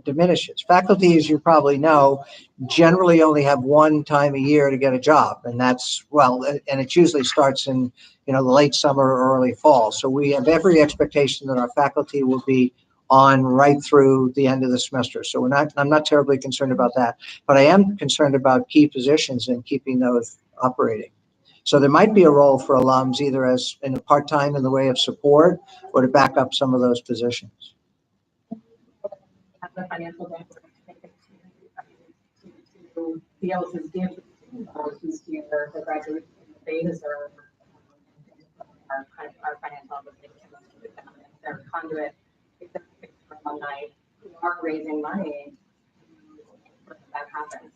diminishes. Faculty, as you probably know, generally only have one time a year to get a job, and and it usually starts in the late summer or early fall. So we have every expectation that our faculty will be on right through the end of the semester. So I'm not terribly concerned about that, but I am concerned about key positions and keeping those operating. So there might be a role for alums either as in a part-time in the way of support or to back up some of those positions. Have the financial network to be able to give those who's here the graduation they deserve our financial obligations to them. If they're conduit, if they're alumni who are raising money, that happens.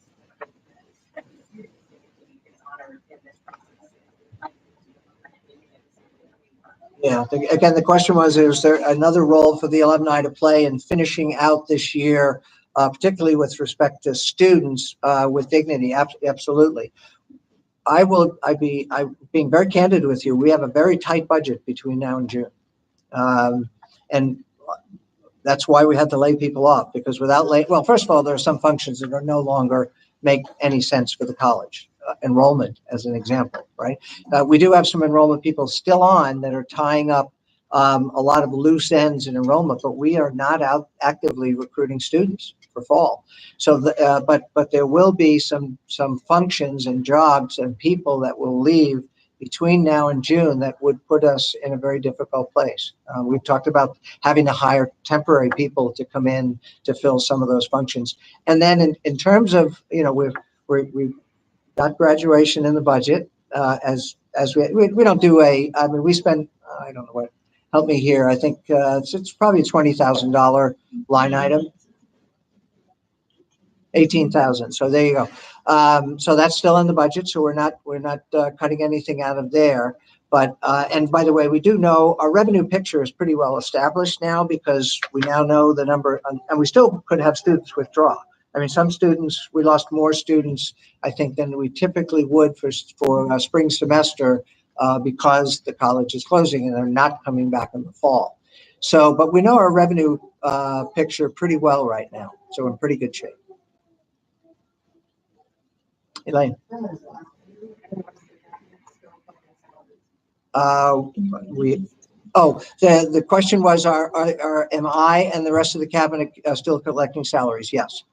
It's honored in this process. Yeah, again, the question was, is there another role for the alumni to play in finishing out this year, particularly with respect to students with dignity? Absolutely. I'm being very candid with you. We have a very tight budget between now and June. And that's why we had to lay people off, because well, first of all, there are some functions that are no longer make any sense for the college. Enrollment, as an example, right? We do have some enrollment people still on that are tying up a lot of loose ends in enrollment, but we are not out actively recruiting students for fall. So, but there will be some functions and jobs and people that will leave between now and June that would put us in a very difficult place. We've talked about having to hire temporary people to come in to fill some of those functions. And then in terms of, we've got graduation in the budget, as we don't do we spend, I don't know what, help me here. I think it's probably a $20,000 line item. 18,000. So there you go. So that's still in the budget. So we're not cutting anything out of there. But and by the way, we do know our revenue picture is pretty well established now, because we now know the number, and we still could have students withdraw. I mean, some students, we lost more students, I think, than we typically would for spring semester because the college is closing and they're not coming back in the fall. So, but we know our revenue picture pretty well right now. So we're in pretty good shape. Elaine. The question was, am I and the rest of the cabinet still collecting salaries? Yes.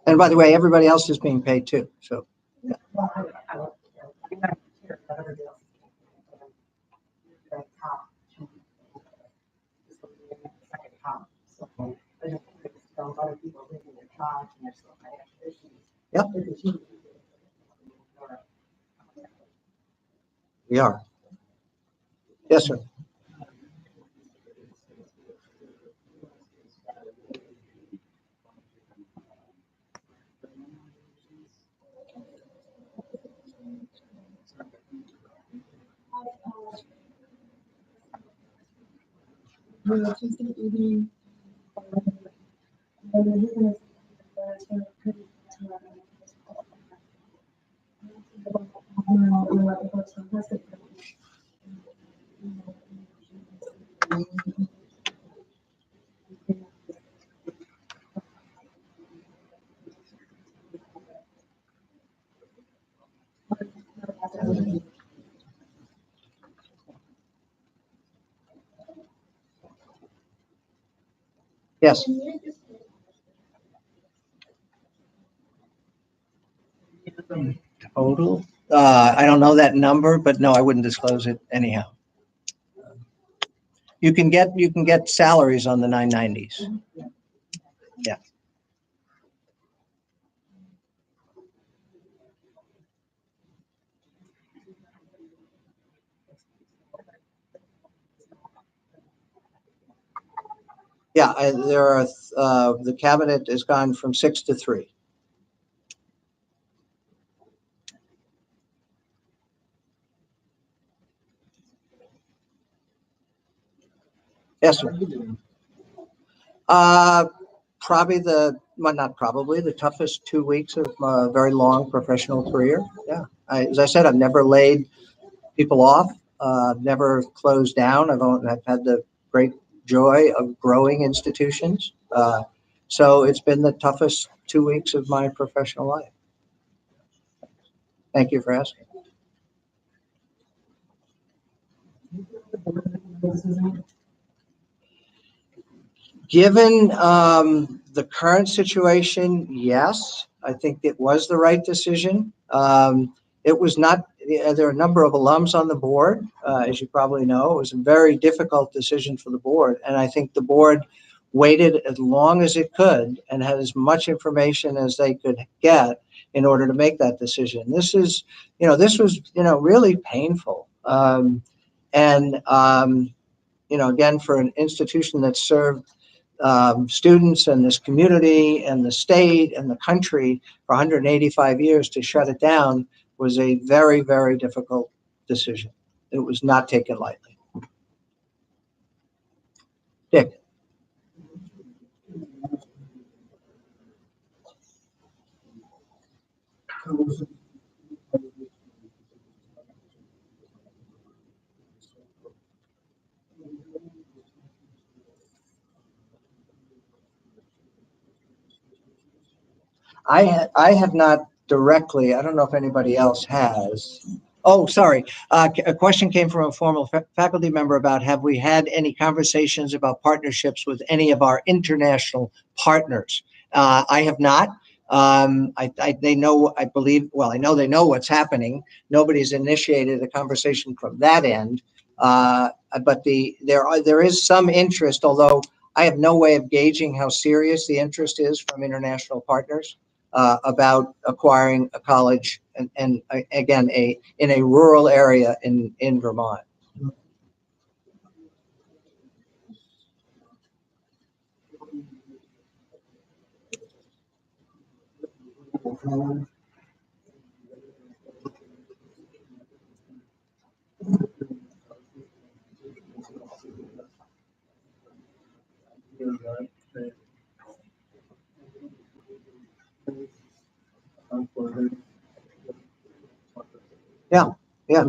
And by the way, everybody else is being paid too. So. Yeah. Yep. We are. Yes, sir. Yes. Total? I don't know that number, but no, I wouldn't disclose it anyhow. You can get salaries on the 990s. Yeah. Yeah, there are, the cabinet has gone from 6 to 3. Yes, sir. Probably well, not probably, the toughest 2 weeks of a very long professional career. Yeah. As I said, I've never laid people off, never closed down. I've had the great joy of growing institutions. So it's been the toughest 2 weeks of my professional life. Thank you for asking. Given the current situation, yes, I think it was the right decision. It was not, there are a number of alums on the board, as you probably know. It was a very difficult decision for the board. And I think the board waited as long as it could and had as much information as they could get in order to make that decision. This was, really painful. Again, for an institution that served students and this community and the state and the country for 185 years, to shut it down was a very, very difficult decision. It was not taken lightly. Dick. I have not directly, I don't know if anybody else has. Oh, sorry. A question came from a former faculty member about, have we had any conversations about partnerships with any of our international partners? I have not. They know, I believe, well, I know they know what's happening. Nobody's initiated a conversation from that end. But there is some interest, although I have no way of gauging how serious the interest is from international partners about acquiring a college, and again, in a rural area in Vermont. Yeah, yeah.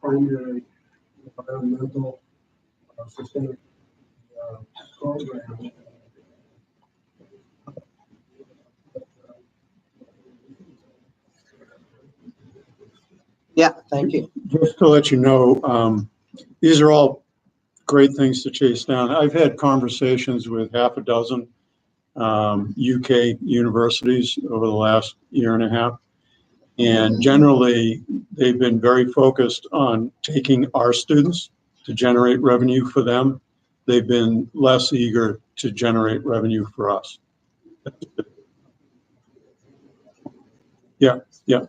Primary environmental sustainability program. Yeah, thank you. Just to let you know, these are all great things to chase down. I've had conversations with half a dozen UK universities over the last year and a half. And generally, they've been very focused on taking our students to generate revenue for them. They've been less eager to generate revenue for us. Yeah, yeah.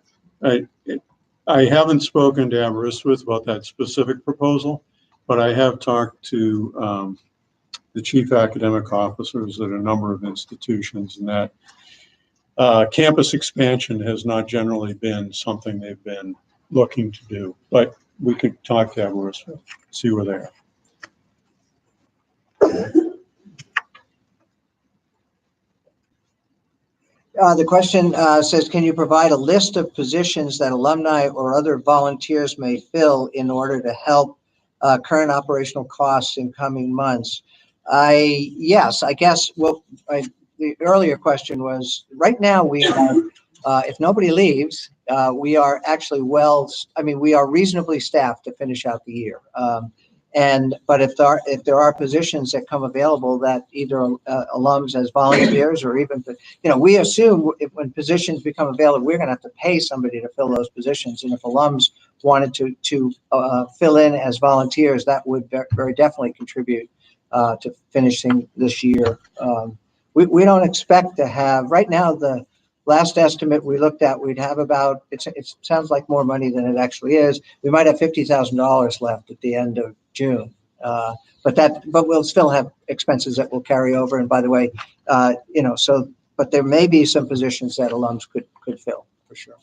I haven't spoken to Aberystwyth about that specific proposal, but I have talked to the chief academic officers at a number of institutions, and that campus expansion has not generally been something they've been looking to do. But we could talk to Aberystwyth, see where they are. The question says, can you provide a list of positions that alumni or other volunteers may fill in order to help current operational costs in coming months? Yes, I guess the earlier question was, right now we have, if nobody leaves, we are actually we are reasonably staffed to finish out the year. But if there are positions that come available that either alums as volunteers or even, we assume when positions become available, we're going to have to pay somebody to fill those positions. And if alums wanted to fill in as volunteers, that would very definitely contribute to finishing this year. We don't expect to have, right now, last estimate we looked at, we'd have about, it sounds like more money than it actually is. We might have $50,000 left at the end of June. But we'll still have expenses that will carry over. And by the way, but there may be some positions that alums could fill for sure.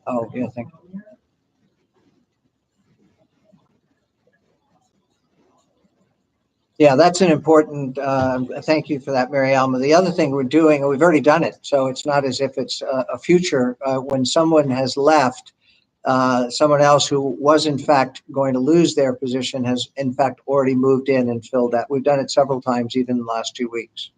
Oh, yeah, thank you. Yeah, that's an important, thank you for that, Mary Alma. The other thing we're doing, and we've already done it, so it's not as if it's a future, when someone has left, someone else who was in fact going to lose their position has in fact already moved in and filled that. We've done it several times, even in the last 2 weeks.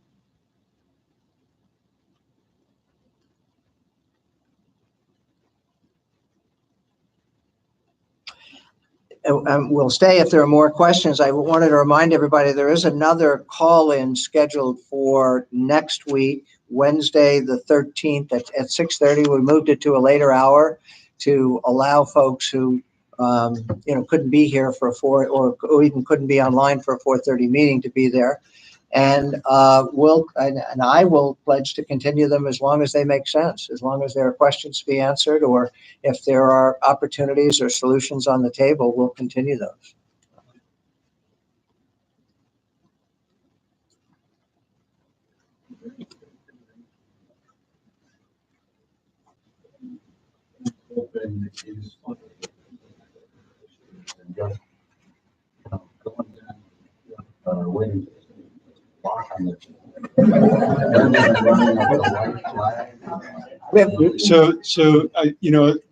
And we'll stay if there are more questions. I wanted to remind everybody there is another call-in scheduled for next week, Wednesday, the 13th at 6:30. We moved it to a later hour to allow folks who couldn't be here for or even couldn't be online for a 4:30 meeting to be there. And I will pledge to continue them as long as they make sense, as long as there are questions to be answered, or if there are opportunities or solutions on the table, we'll continue those.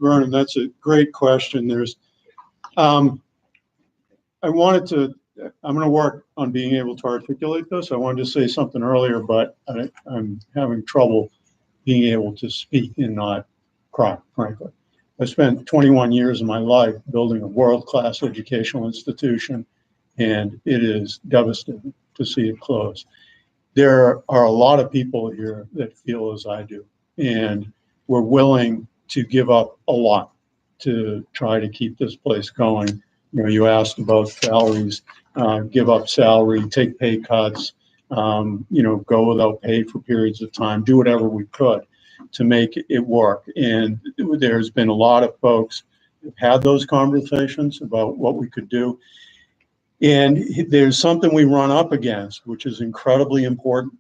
Vernon, that's a great question. I'm going to work on being able to articulate this. I wanted to say something earlier, but I'm having trouble being able to speak and not cry, frankly. I spent 21 years of my life building a world-class educational institution, and it is devastating to see it close. There are a lot of people here that feel as I do, and we're willing to give up a lot to try to keep this place going. You asked about salaries, give up salary, take pay cuts, go without pay for periods of time, do whatever we could to make it work. And there's been a lot of folks who've had those conversations about what we could do. And there's something we run up against, which is incredibly important.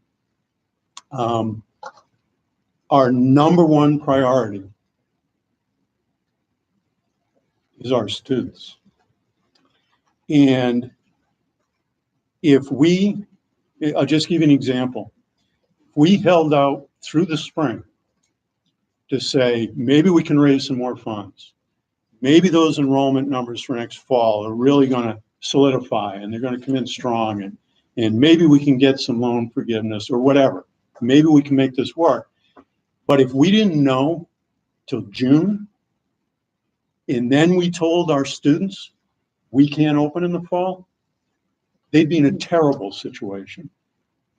Our number one priority is our students. And I'll just give you an example. We held out through the spring to say, maybe we can raise some more funds. Maybe those enrollment numbers for next fall are really going to solidify and they're going to come in strong, and maybe we can get some loan forgiveness or whatever. Maybe we can make this work. But if we didn't know till June, and then we told our students we can't open in the fall, they'd be in a terrible situation.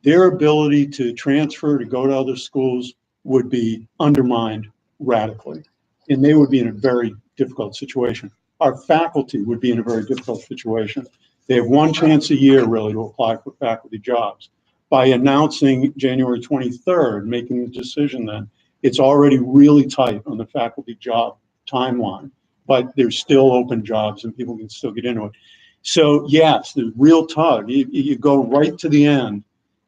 Their ability to transfer, to go to other schools would be undermined radically, and they would be in a very difficult situation. Our faculty would be in a very difficult situation. They have one chance a year really to apply for faculty jobs. By announcing January 23rd, making the decision then, it's already really tight on the faculty job timeline, but there's still open jobs and people can still get into it. So yes, the real tug, you go right to the end,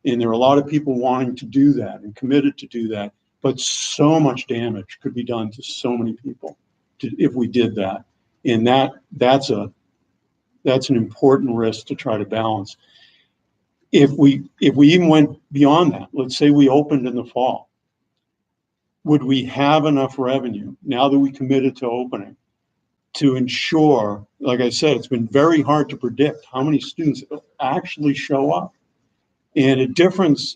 and there are a lot of people wanting to do that and committed to do that, but so much damage could be done to so many people if we did that. And that's an important risk to try to balance. If we even went beyond that, let's say we opened in the fall, would we have enough revenue now that we committed to opening to ensure, like I said, it's been very hard to predict how many students actually show up. And a difference,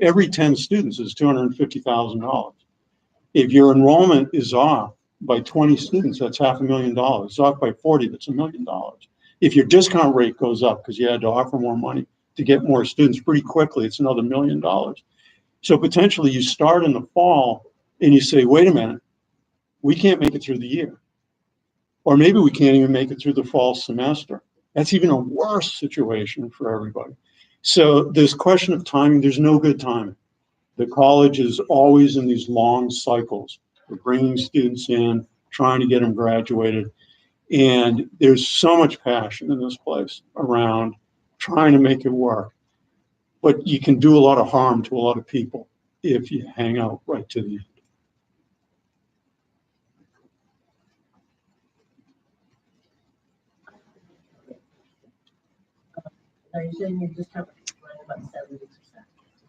every 10 students is $250,000. If your enrollment is off by 20 students, that's $500,000. It's off by 40, that's $1 million. If your discount rate goes up because you had to offer more money to get more students pretty quickly, it's another $1 million. So potentially you start in the fall and you say, wait a minute, we can't make it through the year. Or maybe we can't even make it through the fall semester. That's even a worse situation for everybody. So this question of timing, there's no good timing. The college is always in these long cycles. We're bringing students in, trying to get them graduated. And there's so much passion in this place around trying to make it work. But you can do a lot of harm to a lot of people if you hang out right to the end. Now you're saying you just have about 70%.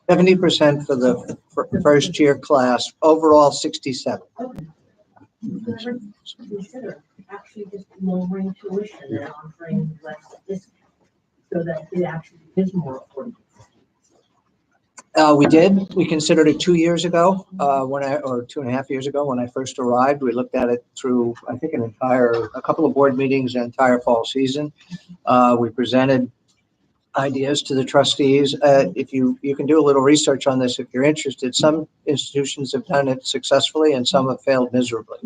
70% for the first year class, overall 67. Okay. Never consider actually just lowering tuition and offering less discount so that it actually is more affordable. We did. We considered it 2 years ago, or 2.5 years ago when I first arrived. We looked at it through, I think, a couple of board meetings, an entire fall season. We presented ideas to the trustees. If you can do a little research on this if you're interested. Some institutions have done it successfully and some have failed miserably.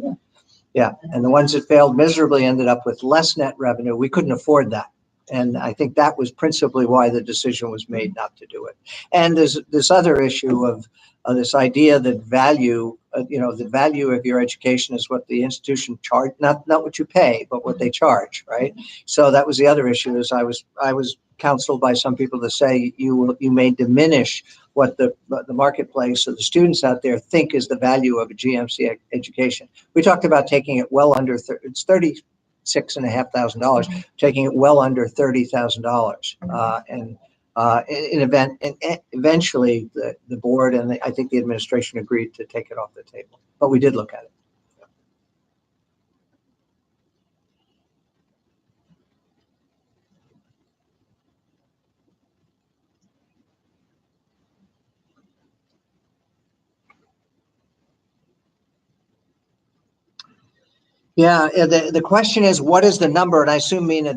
Yeah, and the ones that failed miserably ended up with less net revenue. We couldn't afford that. And I think that was principally why the decision was made not to do it. And there's this other issue of this idea that value, the value of your education is what the institution charge, not what you pay, but what they charge, right? So that was the other issue. Is I was counseled by some people to say you may diminish what the marketplace or the students out there think is the value of a GMC education. We talked about taking it well under it's $36,500, taking it well under $30,000, and eventually the board and I think the administration agreed to take it off the table. But we did look at it. Yeah, the question is, what is the number? And I assume mean a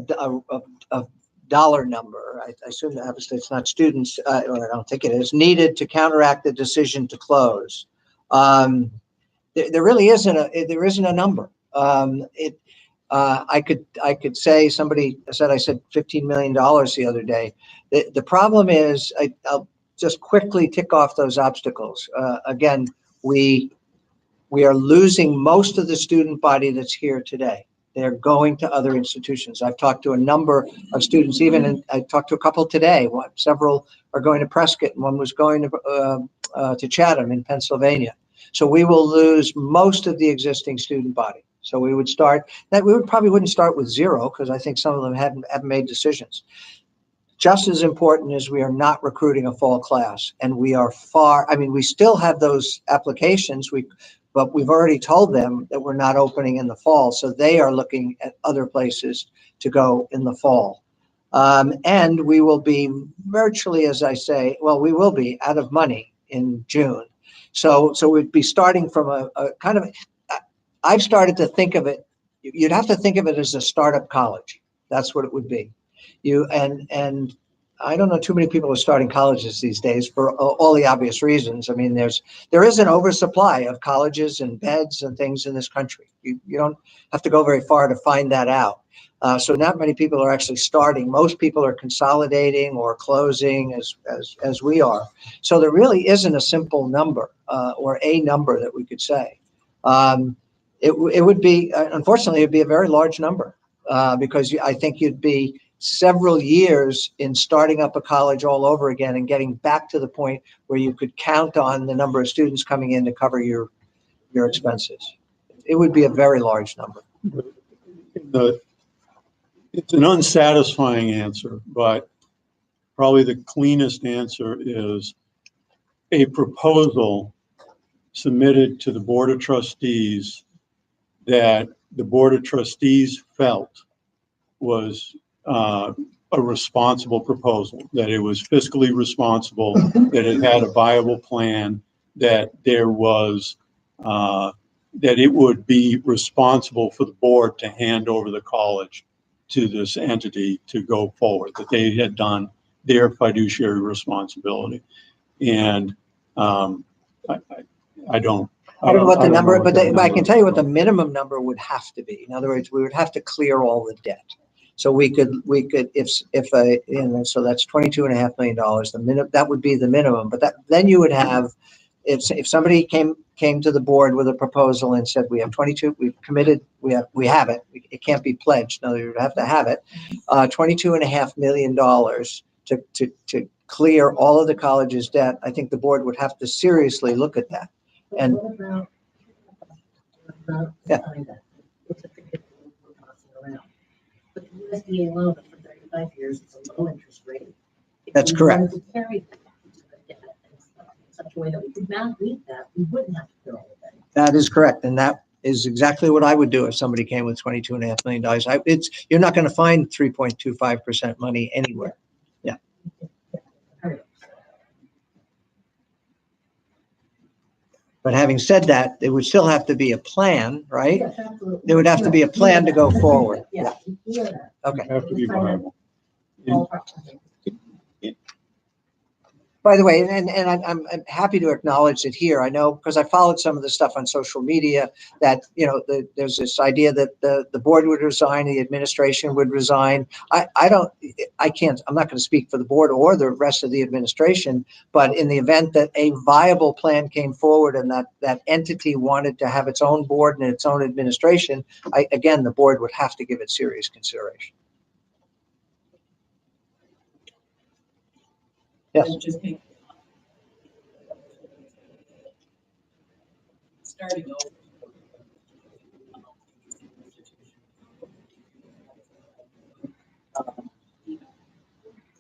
dollar number. I assume that obviously it's not students, or I don't think it is, needed to counteract the decision to close. There really isn't a number. I could say, somebody said, I said $15 million the other day. The problem is, I'll just quickly tick off those obstacles. Again, we are losing most of the student body that's here today. They're going to other institutions. I've talked to a number of students, I talked to a couple today. Several are going to Prescott, and one was going to Chatham in Pennsylvania. So we will lose most of the existing student body. So we would probably wouldn't start with zero, because I think some of them haven't made decisions. Just as important as we are not recruiting a fall class, and we are we still have those applications, but we've already told them that we're not opening in the fall. So they are looking at other places to go in the fall. And we will be virtually, as I say, we will be out of money in June. So we'd be starting from a kind of, I've started to think of it, you'd have to think of it as a startup college. That's what it would be. And I don't know too many people are starting colleges these days for all the obvious reasons. I mean, there is an oversupply of colleges and beds and things in this country. You don't have to go very far to find that out. So not many people are actually starting. Most people are consolidating or closing as we are. So there really isn't a simple number or a number that we could say. It would be, unfortunately, it'd be a very large number because I think you'd be several years in starting up a college all over again and getting back to the point where you could count on the number of students coming in to cover your expenses. It would be a very large number. It's an unsatisfying answer, but probably the cleanest answer is a proposal submitted to the Board of Trustees that the Board of Trustees felt was a responsible proposal, that it was fiscally responsible, that it had a viable plan, that there was, that it would be responsible for the board to hand over the college to this entity to go forward, that they had done their fiduciary responsibility. And I don't I don't know what the number, but that but I can number tell you what is. the minimum number would have to be. In other words, we would have to clear all the debt. So we could, so that's $22.5 million. That would be the minimum, but then you would have, if somebody came to the board with a proposal and said, we have 22, we've committed, we have it, it can't be pledged. No, you would have to have it. $22.5 million to clear all of the college's debt. I think the board would have to seriously look at that. And- What about Yeah. It's a figure we're tossing around. But the USDA loan for 35 years is a low interest rate. If That's we correct. wanted to carry that into the debt and stuff in such a way that we could not meet that, we wouldn't have to fill all of it. That is correct. And that is exactly what I would do if somebody came with $22.5 million. You're not going to find 3.25% money anywhere. But having said that, there would still have to be a plan, right? Yes, absolutely. There would have to be a plan to go forward. Yeah, we know that. Okay. Have to be viable. All questions. By the way, and I'm happy to acknowledge it here. I know because I followed some of the stuff on social media that, there's this idea that the board would resign, the administration would resign. I'm not going to speak for the board or the rest of the administration, but in the event that a viable plan came forward and that entity wanted to have its own board and its own administration, again, the board would have to give it serious consideration. Yes. Starting over.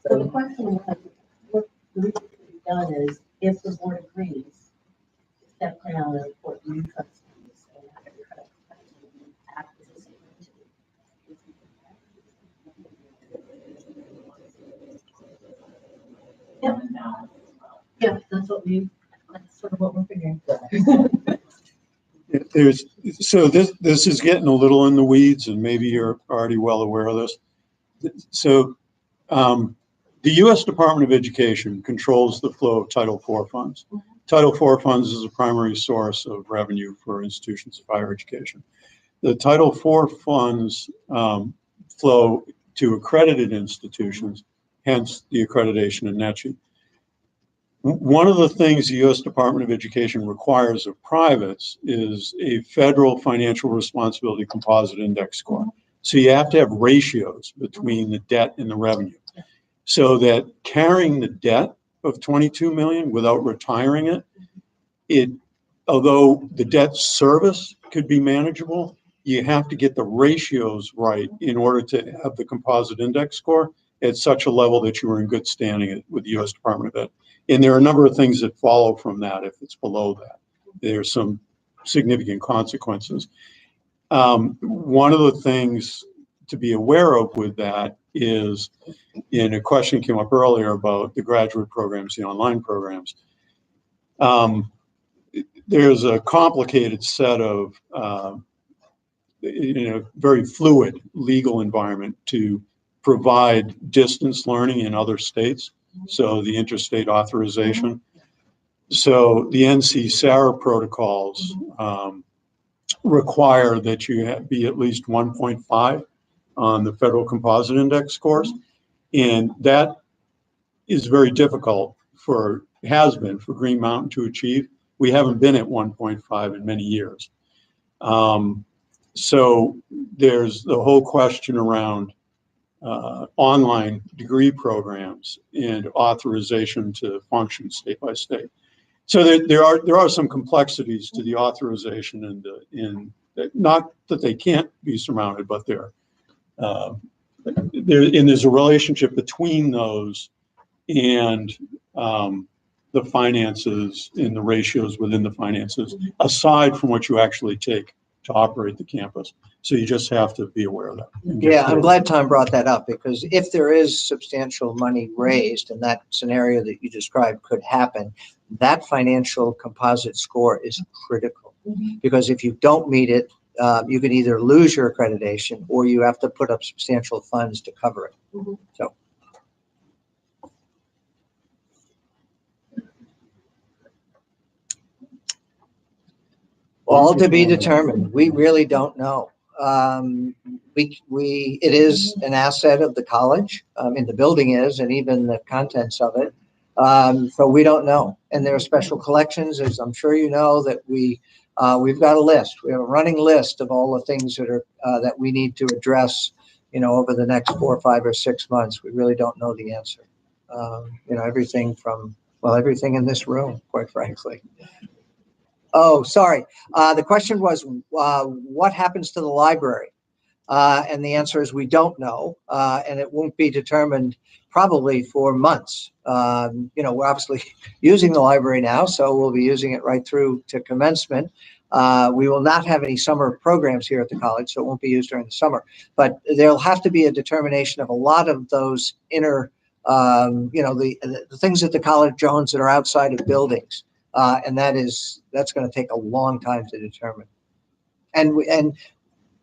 So the question was, what the reason to be done is, if the board agrees, step down and report new trustees and have it act as a separate entity. Yeah, that's sort of what we're figuring. This is getting a little in the weeds, and maybe you're already well aware of this. So the U.S. Department of Education controls the flow of Title IV funds. Title IV funds is a primary source of revenue for institutions of higher education. The Title IV funds flow to accredited institutions, hence the accreditation in NETCHI. One of the things the U.S. Department of Education requires of privates is a federal financial responsibility composite index score. So you have to have ratios between the debt and the revenue, so that carrying the debt of 22 million without retiring it, although the debt service could be manageable, you have to get the ratios right in order to have the composite index score at such a level that you are in good standing with the U.S. Department of Ed. And there are a number of things that follow from that if it's below that. There's some significant consequences. One of the things to be aware of with that is, in a question came up earlier about the graduate programs, the online programs. There's a complicated set of, very fluid legal environment to provide distance learning in other states. So the interstate authorization. So the NC-SARA protocols require that you be at least 1.5 on the federal composite index scores. And that is very difficult has been for Green Mountain to achieve. We haven't been at 1.5 in many years. So there's the whole question around online degree programs and authorization to function state by state. So there are some complexities to the authorization, and not that they can't be surmounted, but there's a relationship between those and the finances and the ratios within the finances, aside from what you actually take to operate the campus. So you just have to be aware of that. Yeah, I'm glad Tom brought that up, because if there is substantial money raised and that scenario that you described could happen, that financial composite score is critical. Because if you don't meet it, you can either lose your accreditation or you have to put up substantial funds to cover it. So. All to be determined. We really don't know. It is an asset of the college. I mean, the building is, and even the contents of it. So we don't know. And there are special collections, as I'm sure you know, that we've got a list. We have a running list of all the things that are, that we need to address, over the next 4, 5, or 6 months. We really don't know the answer. Everything from, everything in this room, quite frankly. Oh, sorry. The question was, what happens to the library? And the answer is we don't know, and it won't be determined probably for months. We're obviously using the library now, so we'll be using it right through to commencement. We will not have any summer programs here at the college, so it won't be used during the summer. But there'll have to be a determination of a lot of those inner, the things at the college owns that are outside of buildings. And that's going to take a long time to determine. And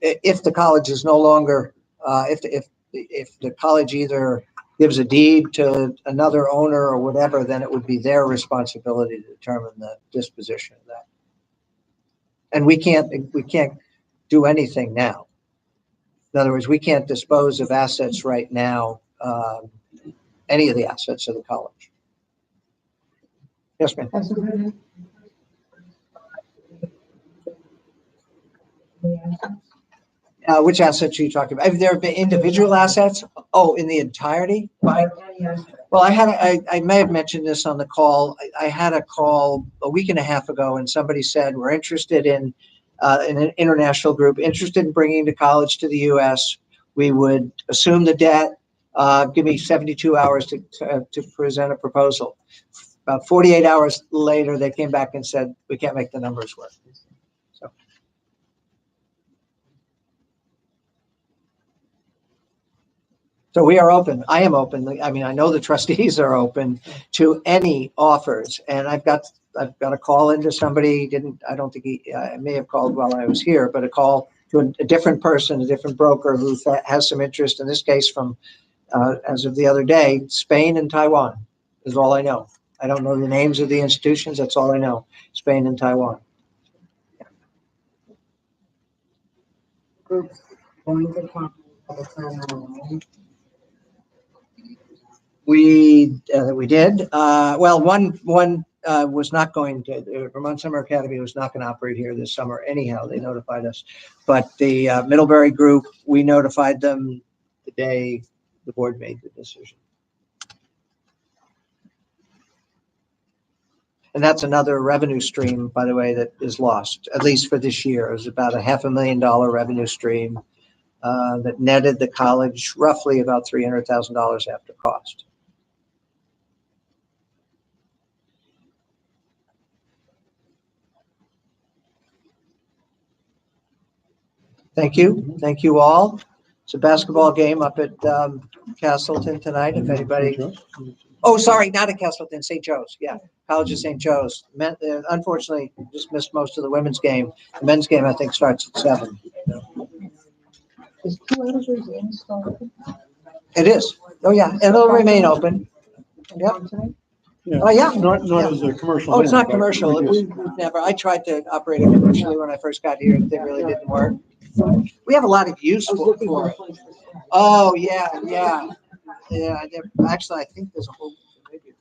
if the college is no longer, if the college either gives a deed to another owner or whatever, then it would be their responsibility to determine the disposition of that. And we can't do anything now. In other words, we can't dispose of assets right now, any of the assets of the college. Yes, ma'am. Which assets are you talking about? Have there been individual assets? Oh, in the entirety? Well, I may have mentioned this on the call. I had a call a week and a half ago, and somebody said, we're interested in an international group, interested in bringing the college to the U.S. We would assume the debt, give me 72 hours to present a proposal. About 48 hours later, they came back and said, we can't make the numbers work. So we are open. I am open. I mean, I know the trustees are open to any offers, and I've got a call into somebody. I don't think I may have called while I was here, but a call to a different person, a different broker who has some interest in this case from, as of the other day, Spain and Taiwan is all I know. I don't know the names of the institutions. That's all I know. Spain and Taiwan. Groups going to come all the time online. We did. Well, one was not going to, Vermont Summer Academy was not going to operate here this summer anyhow. They notified us. But the Middlebury group, we notified them the day the board made the decision. And that's another revenue stream, by the way, that is lost, at least for this year. It was about $500,000 revenue stream that netted the college roughly about $300,000 after cost. Thank you. Thank you all. It's a basketball game up at Castleton tonight. If anybody, oh, sorry, not at Castleton, St. Joe's. Yeah, College of St. Joe's. Unfortunately, just missed most of the women's game. The men's game, I think, starts at 7. Is 2 hours in still open? It is. Oh, yeah, and it'll remain open. Yep. Oh, yeah. Not as a commercial. Oh, it's not but commercial. we We've never. I tried to operate it commercially when I first got here. It really didn't work. We have a lot of use for it. Oh, yeah. Actually, I think there's a whole. Maybe